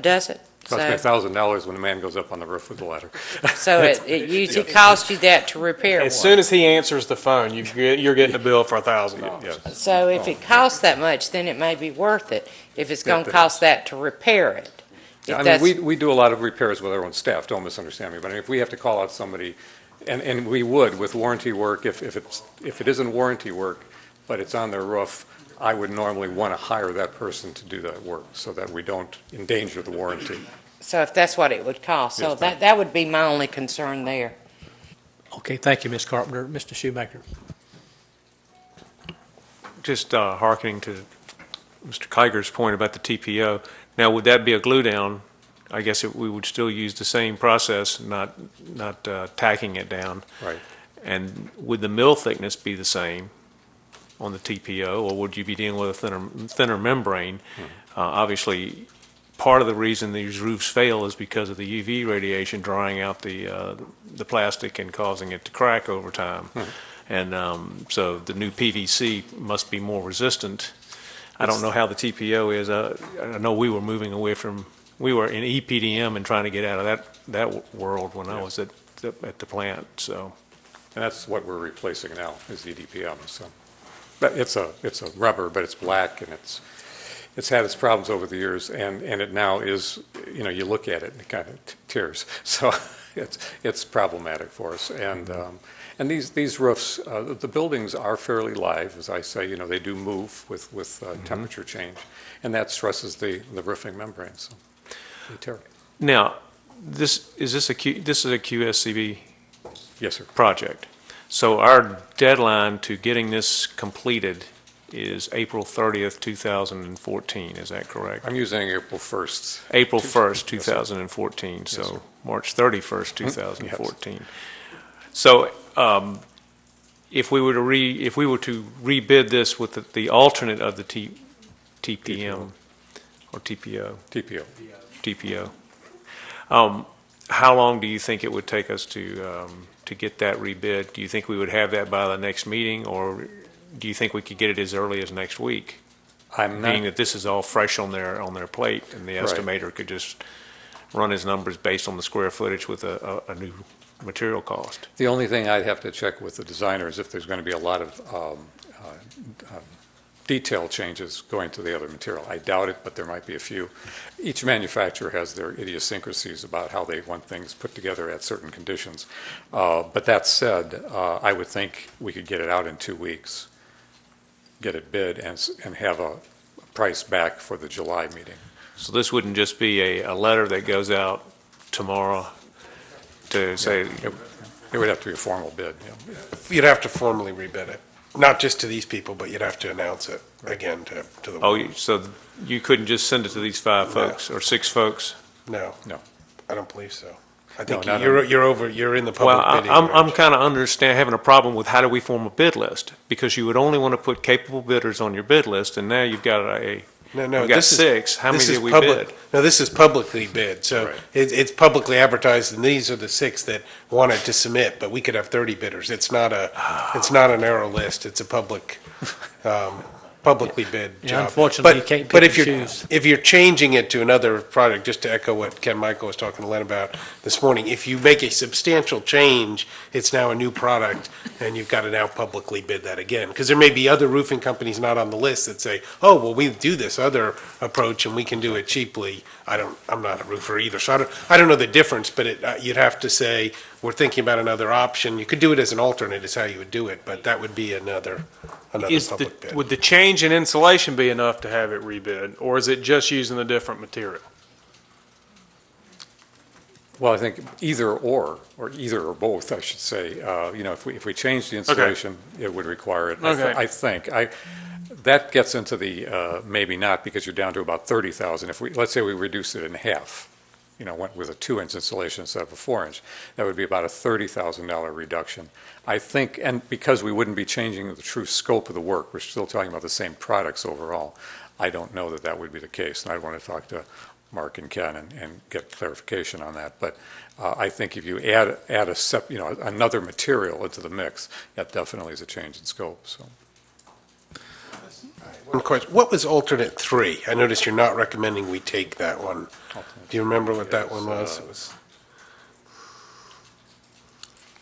Does it? It costs me $1,000 when a man goes up on the roof with a ladder. So it usually costs you that to repair one. As soon as he answers the phone, you're getting a bill for $1,000. Yes. So if it costs that much, then it may be worth it, if it's going to cost that to repair it. Yeah, I mean, we do a lot of repairs with our own staff, don't misunderstand me, but I mean, if we have to call out somebody, and we would with warranty work, if it isn't warranty work, but it's on their roof, I would normally want to hire that person to do that work so that we don't endanger the warranty. So if that's what it would cost, so Yes, ma'am. that would be my only concern there. Okay, thank you, Ms. Carpenter. Mr. Shoemaker. Just hearkening to Mr. Kiger's point about the TPO. Now, would that be a glue down? I guess we would still use the same process, not tacking it down. Right. And would the mill thickness be the same? on the TPO, or would you be dealing with a thinner membrane? Obviously, part of the reason these roofs fail is because of the UV radiation drying out the plastic and causing it to crack over time. And so the new PVC must be more resistant. I don't know how the TPO is. I know we were moving away from, we were in EPDM and trying to get out of that world when I was at the plant. So, And that's what we're replacing now, is EDPM. So but it's a rubber, but it's black, and it's had its problems over the years, and it now is, you look at it and it kind of tears. So it's problematic for us. And these roofs, the buildings are fairly live, as I say. They do move with temperature change, and that stresses the roofing membrane. So they tear. Now, this is a QSCB Yes, sir. project. So our deadline to getting this completed is April 30th, 2014. Is that correct? I'm using April 1st. April 1st, 2014. So sir. March 31st, 2014. Yes. So if we were to rebid this with the alternate of the TPM or TPO. TPO. How long do you think it would take us to get that rebid? Do you think we would have that by the next meeting, or do you think we could get it as early as next week? Being that this is all fresh on their plate, and the estimator could just run his numbers based on the square footage with a new material cost. The only thing I'd have to check with the designer is if there's going to be a lot of detail changes going to the other material. I doubt it, but there might be a few. Each manufacturer has their idiosyncrasies about how they want things put together at certain conditions. But that said, I would think we could get it out in 2 weeks, get it bid, and have a price back for the July meeting. So this wouldn't just be a letter that goes out tomorrow to say... It would have to be a formal bid. You'd have to formally rebid it, not just to these people, but you'd have to announce it again to the world. Oh, so you couldn't just send it to these 5 folks or 6 folks? No, No. I don't believe so. I think No, you're in the public Well, bidding. I'm kind of having a problem with how do we form a bid list? Because you would only want to put capable bidders on your bid list, and now you've got No, we've got this is- 6. How many this is did we public- bid? No, this is publicly bid, so Right. it's publicly advertised, and these are the 6 that wanted to submit, but we could have 30 bidders. It's not a narrow list, it's a publicly bid Yeah, job. unfortunately, But- you can't but pick if and you're choose. If you're changing it to another product, just to echo what Ken Michael was talking to Len about this morning, if you make a substantial change, it's now a new product, and you've got to now publicly bid that again. Because there may be other roofing companies not on the list that say, oh, well, we do this other approach and we can do it cheaply. I'm not a roofer either, so I don't know the difference, but you'd have to say, we're thinking about another option. You could do it as an alternate is how you would do it, but that would be another public bid. Would the change in insulation be enough to have it rebid, or is it just using a different material? Well, I think either or either or both, I should say. If we change the installation, it would require it. Okay. I think that gets into the maybe not, because you're down to about 30,000. Let's say we reduce it in half, went with a 2-inch installation instead of a 4-inch, that would be about a $30,000 reduction. I think, and because we wouldn't be changing the true scope of the work, we're still talking about the same products overall. I don't know that would be the case, and I'd want to talk to Mark and Ken and get clarification on that. But I think if you add another material into the mix, that definitely is a change in scope. So. One question, what was alternate 3? I noticed you're not recommending we take that one. Do you remember what that one was?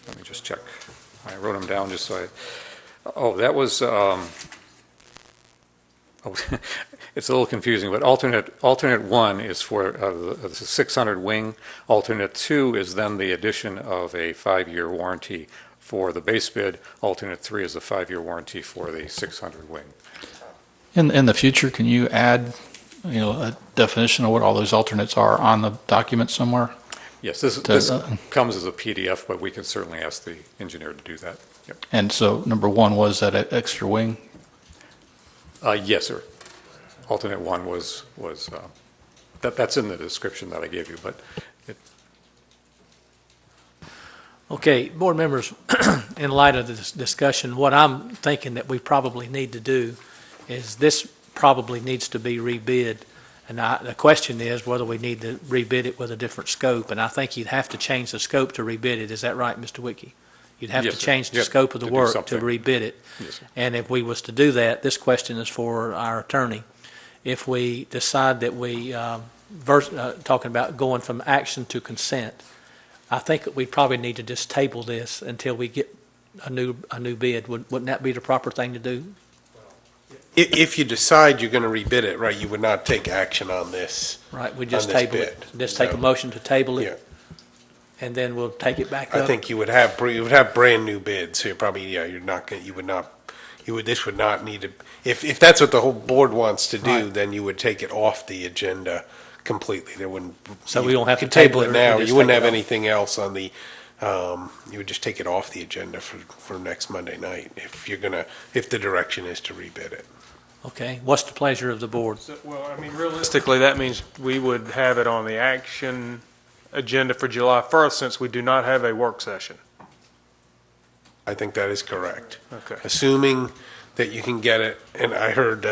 Let me just check. I wrote them down just so that was, it's a little confusing, but alternate 1 is for the 600 wing. Alternate 2 is then the addition of a 5-year warranty for the base bid. Alternate 3 is a 5-year warranty for the 600 wing. In the future, can you add, a definition of what all those alternates are on the document somewhere? Yes, this comes as a PDF, but we can certainly ask the engineer to do that. Yep. And so number 1 was that extra wing? Yes, sir. Alternate 1 was that's in the description that I gave you, but Okay, board members, in light of this discussion, what I'm thinking that we probably need to do is this probably needs to be rebid. And the question is whether we need to rebid it with a different scope. And I think you'd have to change the scope to rebid it. Is that right, Mr. Witke? You'd have Yes, to sir. change the Yep, scope of the to do work to something. rebid it. Yes, sir. And if we was to do that, this question is for our attorney. If we decide that we, talking about going from action to consent, I think that we probably need to just table this until we get a new bid. Wouldn't that be the proper thing to do? If you decide you're going to rebid it, right, you would not take action on this. Right, we just on this table it. bid. Just take a So, motion to table Yeah, it, and then we'll take it back up. I think you would have brand new bids. So you're probably, you're not going, this would not need to, if that's what the whole board wants to do, Right. then you would take it off the agenda completely. There wouldn't. So you we don't have to could table table it it or now. just You wouldn't take have it off? anything else on the, you would just take it off the agenda for next Monday night if the direction is to rebid it. Okay, what's the pleasure of the board? Well, I mean, realistically, that means we would have it on the action agenda for July 1st since we do not have a work session. I think that is correct. Okay. Assuming that you can get it, and I heard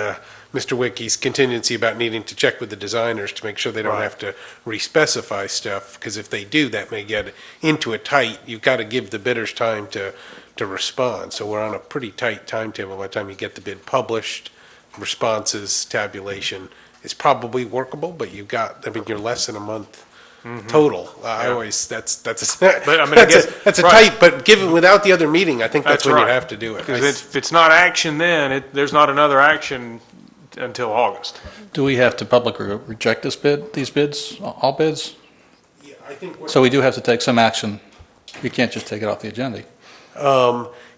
Mr. Wicke's contingency about needing to check with the designers to make sure they don't Right. have to re-specify stuff, because if they do, that may get into a tight, you've got to give the bidders time to respond. So we're on a pretty tight timetable. By the time you get the bid published, responses, tabulation is probably workable, but you've got, I mean, you're less than a month total. I always, that's a, But, I mean, I guess- that's a right. tight, but given, without the other meeting, I think that's when you right. have to do it. Because if it's not action then, there's not another action until August. Do we have to publicly reject these bids, all bids? Yeah, I think So we do have to take some action. We can't just take it off the agenda.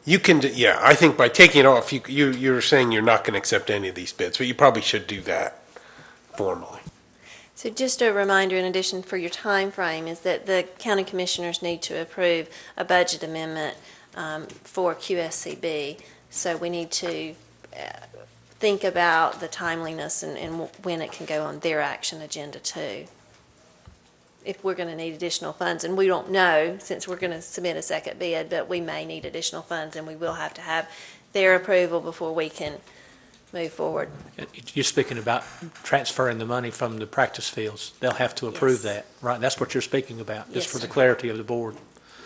you can, yeah, I think by taking it off, you're saying you're not going to accept any of these bids, but you probably should do that formally. So just a reminder, in addition for your time frame, is that the county commissioners need to approve a budget amendment for QSCB. So we need to think about the timeliness and when it can go on their action agenda too. If we're going to need additional funds, and we don't know, since we're going to submit a second bid, but we may need additional funds, and we will have to have their approval before we can move forward. You're speaking about transferring the money from the practice fields. They'll have to approve Yes. that, right? That's what you're speaking about, just Yes, for the sir. clarity of the board.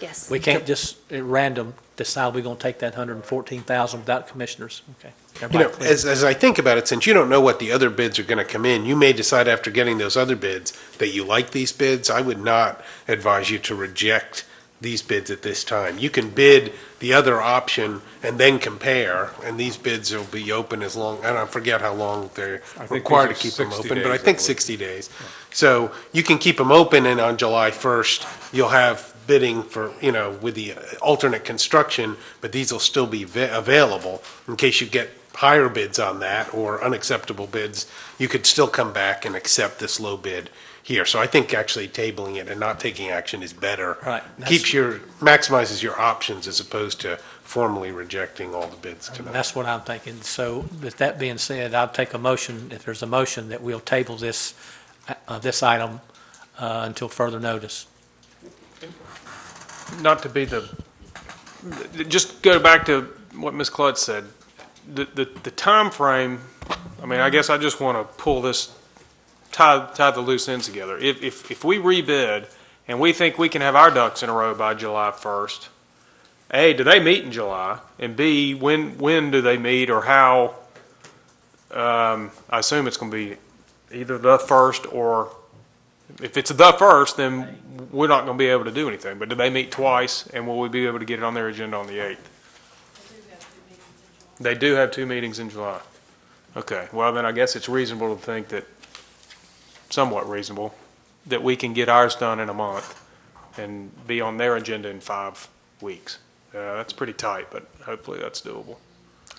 Yes. We can't just at random decide we're going to take that 114,000 without commissioners. Okay. You Everybody know, clear? as I think about it, since you don't know what the other bids are going to come in, you may decide after getting those other bids that you like these bids. I would not advise you to reject these bids at this time. You can bid the other option and then compare, and these bids will be open as long, I forget how long they're I think required to these are keep them 60 open, but I days, I think believe. 60 days. So you can keep them open, and on July 1st, you'll have bidding for, with the alternate construction, but these will still be available in case you get higher bids on that or unacceptable bids. You could still come back and accept this low bid here. So I think actually tabling it and not taking action is better. Right. Maximizes your options as opposed to formally rejecting all the bids tonight. That's what I'm thinking. So with that being said, I'll take a motion, if there's a motion, that we'll table this item until further notice. Not to be just go back to what Ms. Klutz said. The timeframe, I mean, I guess I just want to pull this, tie the loose ends together. If we rebid and we think we can have our ducks in a row by July 1st, A, do they meet in July? And B, when do they meet or how? I assume it's going to be either the first or, if it's the first, then we're not going to be able to do anything. But do they meet twice, and will we be able to get it on their agenda on the 8th? They do have 2 meetings in July. Okay, well, then I guess it's reasonable to think that, somewhat reasonable, that we can get ours done in a month and be on their agenda in 5 weeks. That's pretty tight, but hopefully that's doable.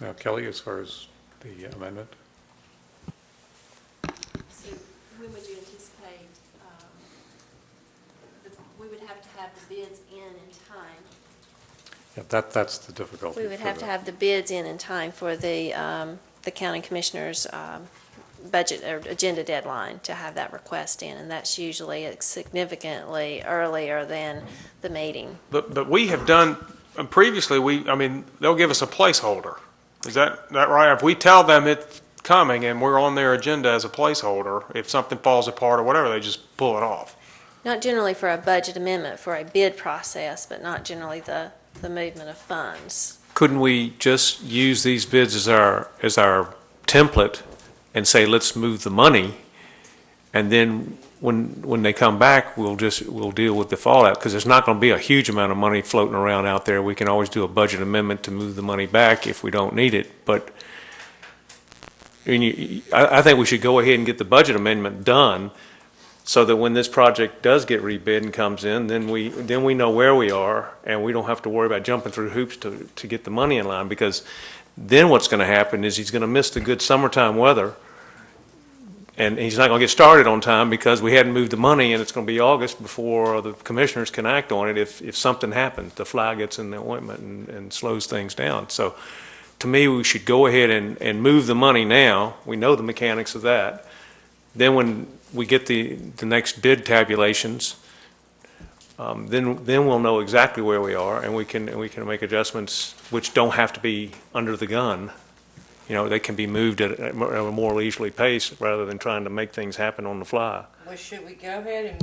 Now, Kelly, as far as the amendment? So when would you anticipate, we would have to have the bids in time? Yeah, that's the difficulty. We would for have to have the bids in time for the county commissioners' budget or agenda deadline to have that request in, and that's usually significantly earlier than the meeting. But we have done, previously, they'll give us a placeholder. Is that right? If we tell them it's coming and we're on their agenda as a placeholder, if something falls apart or whatever, they just pull it off. Not generally for a budget amendment, for a bid process, but not generally the movement of funds. Couldn't we just use these bids as our template and say, let's move the money, and then when they come back, we'll deal with the fallout, because there's not going to be a huge amount of money floating around out there. We can always do a budget amendment to move the money back if we don't need it, but I think we should go ahead and get the budget amendment done, so that when this project does get rebid and comes in, then we know where we are, and we don't have to worry about jumping through hoops to get the money in line, because then what's going to happen is he's going to miss the good summertime weather, and he's not going to get started on time because we hadn't moved the money, and it's going to be August before the commissioners can act on it if something happens. The fly gets in the ointment and slows things down. So to me, we should go ahead and move the money now. We know the mechanics of that. Then when we get the next bid tabulations, then we'll know exactly where we are, and we can make adjustments which don't have to be under the gun. They can be moved at a more leisurely pace rather than trying to make things happen on the fly. Well, should we go ahead and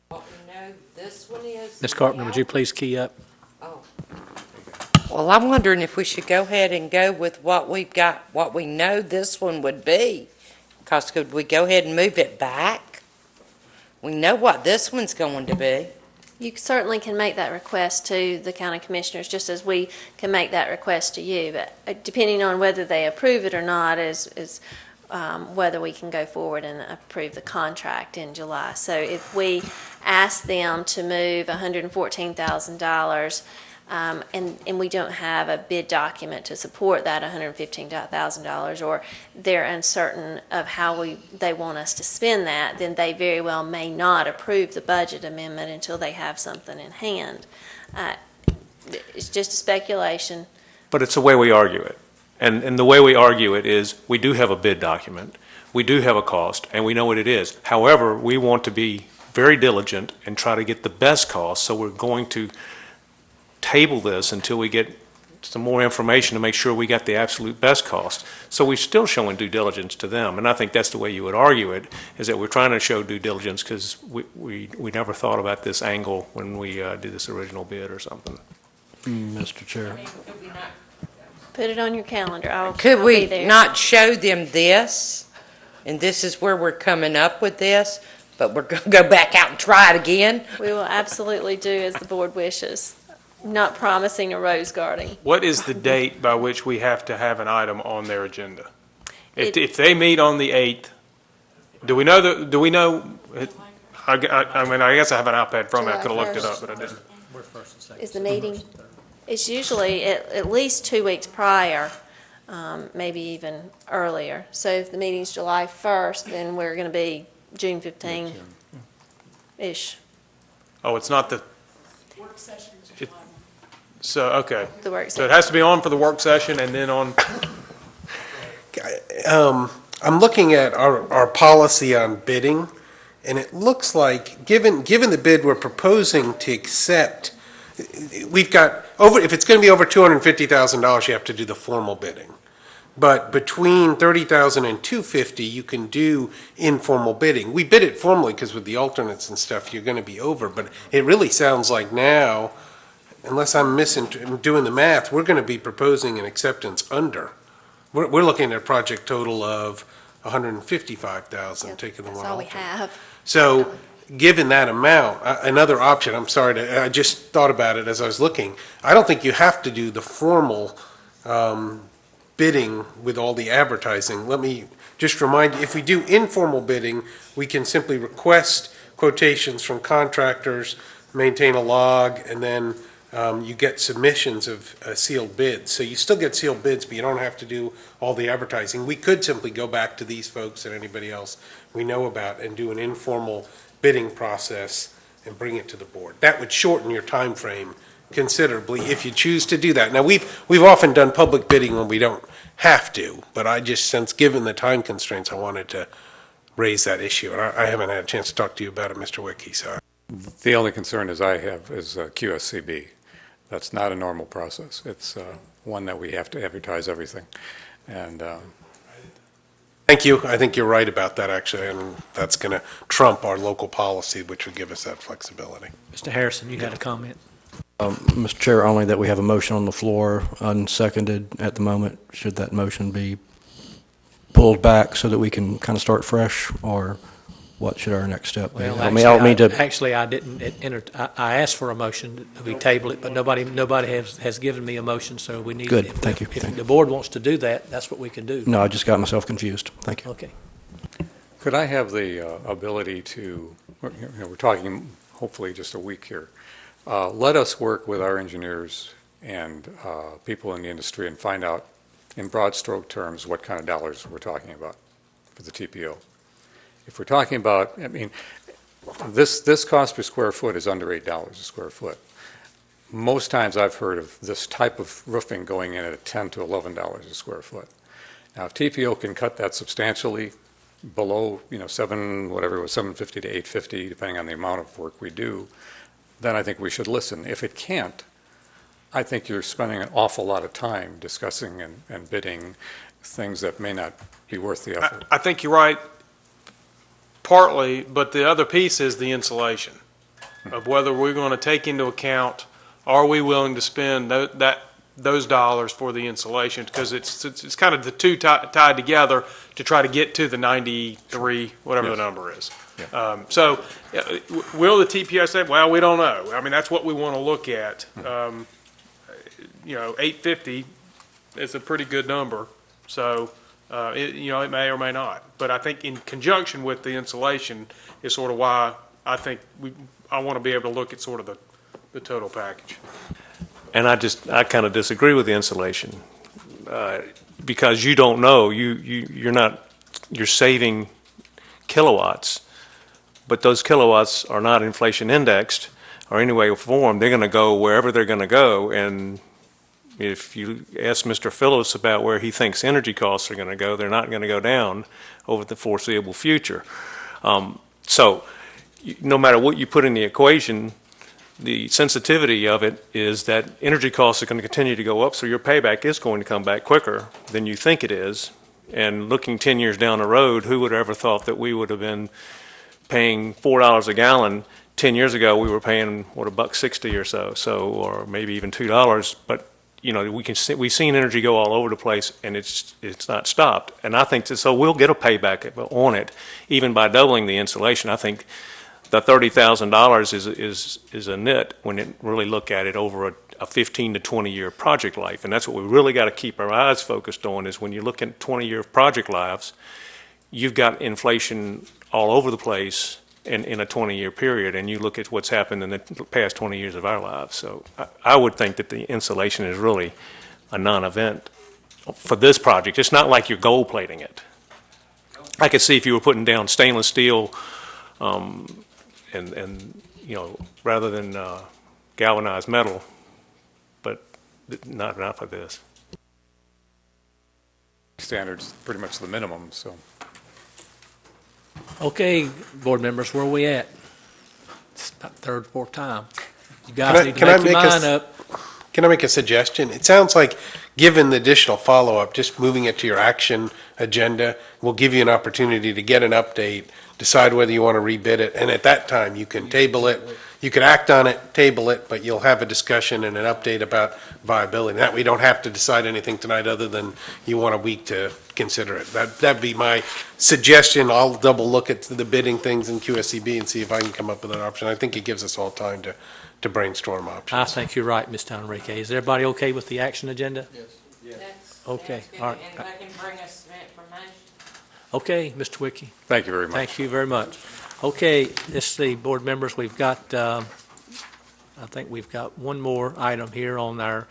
what we know this one is? Ms. Carpenter, would you please key up? Oh. Well, I'm wondering if we should go ahead and go with what we've got, what we know this one would be. Because could we go ahead and move it back? We know what this one's going to be. You certainly can make that request to the county commissioners, just as we can make that request to you. But depending on whether they approve it or not is whether we can go forward and approve the contract in July. So if we ask them to move $114,000, and we don't have a bid document to support that $115,000, or they're uncertain of how they want us to spend that, then they very well may not approve the budget amendment until they have something in hand. It's just a speculation. But it's the way we argue it. And the way we argue it is we do have a bid document, we do have a cost, and we know what it is. However, we want to be very diligent and try to get the best cost, so we're going to table this until we get some more information to make sure we got the absolute best cost. So we're still showing due diligence to them, and I think that's the way you would argue it, is that we're trying to show due diligence because we never thought about this angle when we did this original bid or something. Mr. Chair. Put it on your calendar. I'll Could be we there. not show them this, and this is where we're coming up with this, but we're going to go back out and try it again? We will absolutely do as the board wishes. Not promising a rose garden. What is the date by which we have to have an item on their agenda? If they meet on the 8th, do we know, I guess I have an iPad from me, I could have looked it up, but I didn't. Is the meeting? It's usually at least 2 weeks prior, maybe even earlier. So if the meeting's July 1st, then we're going to be June 15-ish. Oh, it's not the Work session is July 1. So, okay. The work So it has to be on for the work session and then on. I'm looking at our policy on bidding, and it looks like, given the bid we're proposing to accept, we've got if it's going to be over $250,000, you have to do the formal bidding. But between $30,000 and $250,000, you can do informal bidding. We bid it formally because with the alternates and stuff, you're going to be over. But it really sounds like now, unless I'm doing the math, we're going to be proposing an acceptance under. We're looking at a project total of $155,000, taking the one That's all we alternate. have. So, given that amount, another option, I'm sorry, I just thought about it as I was looking. I don't think you have to do the formal bidding with all the advertising. Let me just remind you, if we do informal bidding, we can simply request quotations from contractors, maintain a log, and then you get submissions of sealed bids. So you still get sealed bids, but you don't have to do all the advertising. We could simply go back to these folks and anybody else we know about and do an informal bidding process and bring it to the board. That would shorten your time frame considerably if you choose to do that. Now, we've often done public bidding when we don't have to, but I just sense, given the time constraints, I wanted to raise that issue. And I haven't had a chance to talk to you about it, Mr. Witke, so. The only concern I have is QSCB. That's not a normal process. It's one that we have to advertise everything. And Thank you. I think you're right about that, actually, and that's going to trump our local policy, which would give us that flexibility. Mr. Harrison, you had a comment? Mr. Chair, only that we have a motion on the floor, unseconded at the moment. Should that motion be pulled back so that we can kind of start fresh, or what should our next step be? Well, I don't mean to. actually, I didn't I asked for a motion that we table it, but nobody has given me a motion, so we need. Good, thank you. If the board wants to do that, that's what we can do. No, I just got myself confused. Thank you. Okay. could I have the ability to, we're talking hopefully just a week here, let us work with our engineers and people in the industry and find out in broad stroke terms what kind of dollars we're talking about for the TPO. If we're talking about, I mean, this cost per square foot is under $8 a square foot. Most times I've heard of this type of roofing going in at $10 to $11 a square foot. Now, if TPO can cut that substantially below, whatever it was, $750 to $850, depending on the amount of work we do, then I think we should listen. If it can't, I think you're spending an awful lot of time discussing and bidding things that may not be worth the effort. I think you're right, partly, but the other piece is the insulation of whether we're going to take into account, are we willing to spend those dollars for the insulation? Because it's kind of the two tied together to try to get to the 93, whatever Yes. the number is. Yeah. So will the TPO say, well, we don't know. I mean, that's what we want to look at. 850 is a pretty good number. So, it may or may not. But I think in conjunction with the insulation is sort of why I think I want to be able to look at sort of the total package. And I kind of disagree with the insulation, because you don't know, you're saving kilowatts, but those kilowatts are not inflation indexed or any way or form. They're going to go wherever they're going to go, and if you ask Mr. Phillips about where he thinks energy costs are going to go, they're not going to go down over the foreseeable future. So no matter what you put in the equation, the sensitivity of it is that energy costs are going to continue to go up, so your payback is going to come back quicker than you think it is. And looking 10 years down the road, who would have ever thought that we would have been paying $4 a gallon? 10 years ago, we were paying, $1.60 or so, or maybe even $2. But we've seen energy go all over the place, and it's not stopped. And I think so we'll get a payback on it, even by doubling the insulation. I think the $30,000 is a nit when you really look at it over a 15 to 20 year project life. And that's what we really got to keep our eyes focused on, is when you look at 20-year project lives, you've got inflation all over the place in a 20-year period, and you look at what's happened in the past 20 years of our lives. So I would think that the insulation is really a non-event for this project. It's not like you're gold plating it. I could see if you were putting down stainless steel, and rather than galvanized metal, but not for this. Standards pretty much the minimum, so. Okay, board members, where are we at? It's about third, fourth time. You guys need to make your mind up. Can I make a suggestion? It sounds like, given the additional follow-up, just moving it to your action agenda will give you an opportunity to get an update, decide whether you want to rebid it, and at that time, you can table it. You can act on it, table it, but you'll have a discussion and an update about viability. That we don't have to decide anything tonight other than you want a week to consider it. That'd be my suggestion. I'll double look at the bidding things in QSCB and see if I can come up with an option. I think it gives us all time to brainstorm options. I think you're right, Ms. Henriques. Is everybody okay with the action agenda? That's Okay, good. all right. And I can bring us some information. Okay, Mr. Witke. Thank you very much. Thank you very much. Okay, let's see, board members, we've got, I think we've got one more item here on our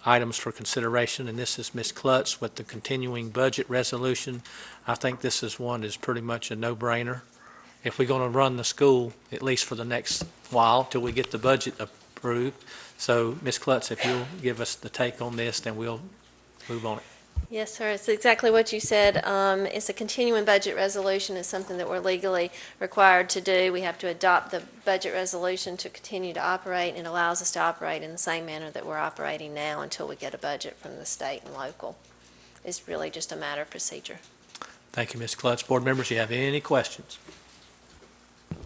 items for consideration, and this is Ms. Klutz with the continuing budget resolution. I think this is one that's pretty much a no-brainer. If we're going to run the school, at least for the next while, till we get the budget approved. So, Ms. Klutz, if you'll give us the take on this, then we'll move on it. Yes, sir. It's exactly what you said. It's a continuing budget resolution. It's something that we're legally required to do. We have to adopt the budget resolution to continue to operate, and it allows us to operate in the same manner that we're operating now until we get a budget from the state and local. It's really just a matter of procedure. Thank you, Ms. Klutz. Board members, you have any questions?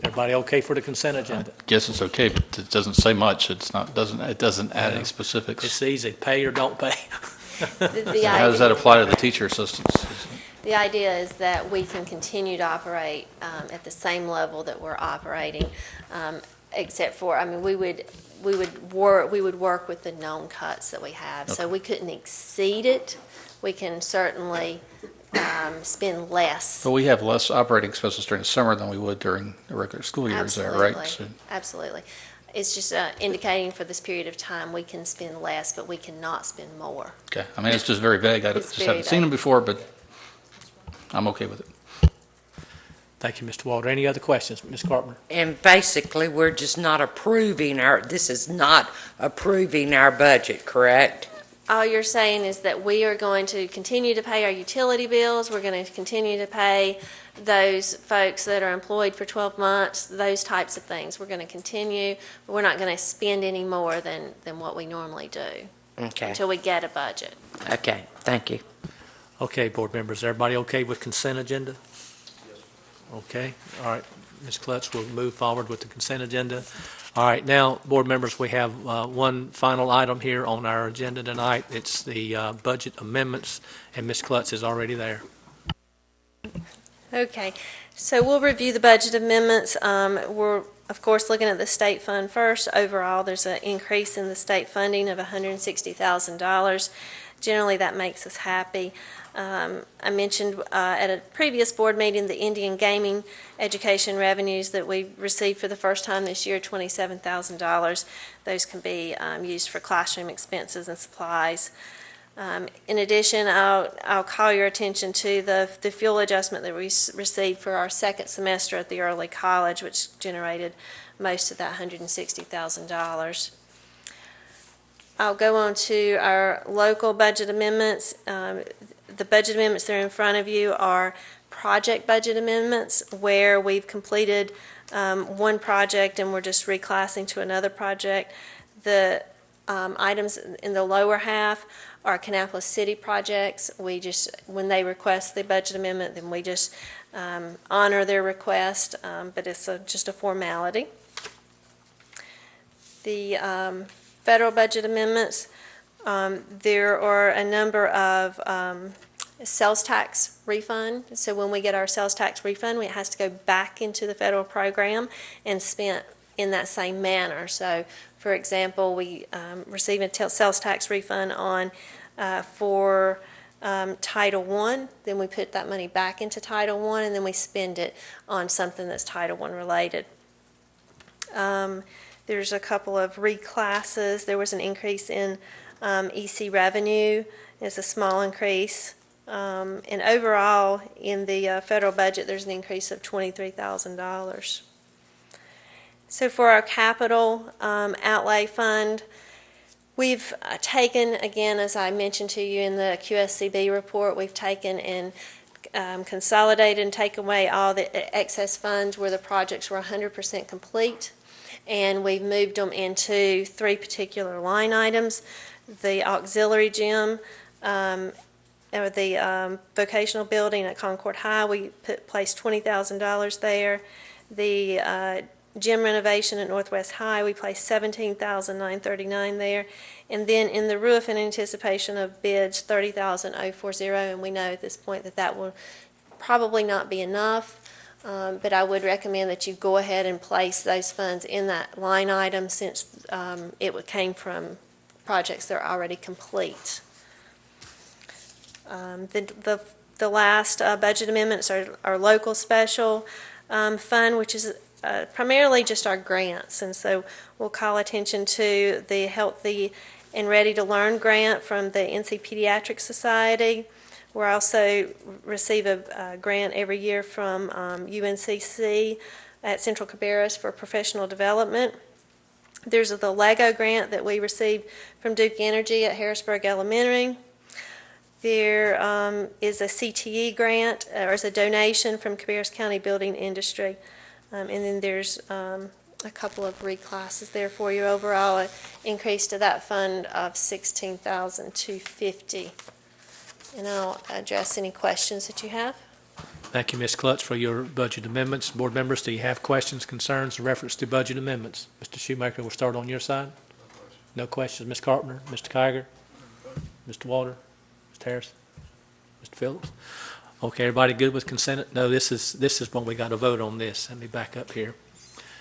Everybody okay for the consent agenda? I guess it's okay, but it doesn't say much. It doesn't add any specifics. It's easy, pay or don't pay. How does that apply to the teacher assistants? The idea is that we can continue to operate at the same level that we're operating, except for, I mean, we would work with the known cuts that we have. So we couldn't exceed it. We can certainly spend less. But we have less operating expenses during the summer than we would during the regular school year, is that right? So, Absolutely. It's just indicating for this period of time, we can spend less, but we cannot spend more. okay, I mean, it's just very vague. I It's just very haven't seen them before, but I'm okay with it. Thank you, Mr. Walter. Any other questions? Ms. Carpenter? And basically, we're just not approving this is not approving our budget, correct? All you're saying is that we are going to continue to pay our utility bills. We're going to continue to pay those folks that are employed for 12 months, those types of things. We're going to continue, but we're not going to spend any more than what we normally do Okay, until we get a budget. okay, thank you. Okay, board members, everybody okay with consent agenda? Okay, all right. Ms. Klutz will move forward with the consent agenda. All right, now, board members, we have one final item here on our agenda tonight. It's the budget amendments, and Ms. Klutz is already there. Okay, so we'll review the budget amendments. We're, of course, looking at the state fund first. Overall, there's an increase in the state funding of $160,000. Generally, that makes us happy. I mentioned at a previous board meeting the Indian gaming education revenues that we received for the first time this year, $27,000. Those can be used for classroom expenses and supplies. In addition, I'll call your attention to the fuel adjustment that we received for our second semester at the early college, which generated most of that $160,000. I'll go on to our local budget amendments. The budget amendments that are in front of you are project budget amendments where we've completed one project and we're just reclassing to another project. The items in the lower half are Kannapolis City projects. We just, when they request the budget amendment, then we just honor their request, but it's just a formality. The federal budget amendments, there are a number of sales tax refund. So when we get our sales tax refund, it has to go back into the federal program and spent in that same manner. So, for example, we receive a sales tax refund on for Title I, then we put that money back into Title I, and then we spend it on something that's Title I related. There's a couple of reclasses. There was an increase in EC revenue. It's a small increase. And overall, in the federal budget, there's an increase of $23,000. So for our capital outlay fund, we've taken, again, as I mentioned to you in the QSCB report, we've taken and consolidated and taken away all the excess funds where the projects were 100% complete. And we've moved them into three particular line items. The auxiliary gym, or the vocational building at Concord High, we placed $20,000 there. The gym renovation at Northwest High, we placed $17,939 there. And then in the roof, in anticipation of bids, $30,040, and we know at this point that that will probably not be enough. But I would recommend that you go ahead and place those funds in that line item since it came from projects that are already complete. The last budget amendments are our local special fund, which is primarily just our grants. And so we'll call attention to the Healthy and Ready to Learn grant from the NC Pediatric Society. We also receive a grant every year from UNCC at Central Cabarrus for professional development. There's the Lego grant that we received from Duke Energy at Harrisburg Elementary. There is a CTE grant, or is a donation from Cabarrus County Building Industry. And then there's a couple of reclasses there for you. Overall, an increase to that fund of $16,250. And I'll address any questions that you have. Thank you, Ms. Klutz, for your budget amendments. Board members, do you have questions, concerns in reference to budget amendments? Mr. Shoemaker, we'll start on your side. No questions. Ms. Carpenter, Mr. Kiger, Mr. Walter, Mr. Harris, Mr. Phillips. Okay, everybody good with consent? No, this is when we got to vote on this. Let me back up here.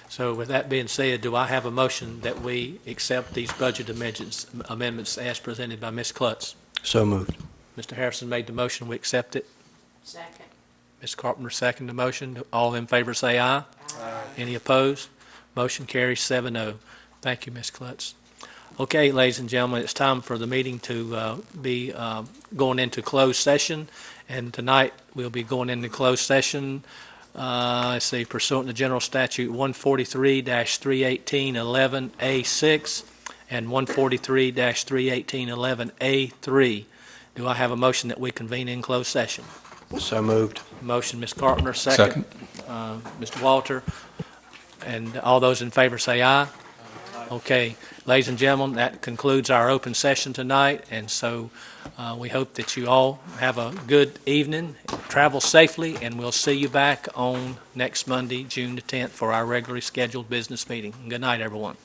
So with that being said, do I have a motion that we accept these budget amendments as presented by Ms. Klutz? So moved. Mr. Harrison made the motion. We accept it. Second. Ms. Carpenter seconded the motion. All in favor say aye. Aye. Any opposed? Motion carries 7-0. Thank you, Ms. Klutz. Okay, ladies and gentlemen, it's time for the meeting to be going into closed session. And tonight we'll be going into closed session, let's see, pursuant to General Statute 143-318-11A6 and 143-318-11A3. Do I have a motion that we convene in closed session? So moved. Motion, Ms. Carpenter, second. Mr. Walter. And all those in favor say aye. Okay, ladies and gentlemen, that concludes our open session tonight, and so we hope that you all have a good evening, travel safely, and we'll see you back on next Monday, June the 10th, for our regularly scheduled business meeting. Good night, everyone.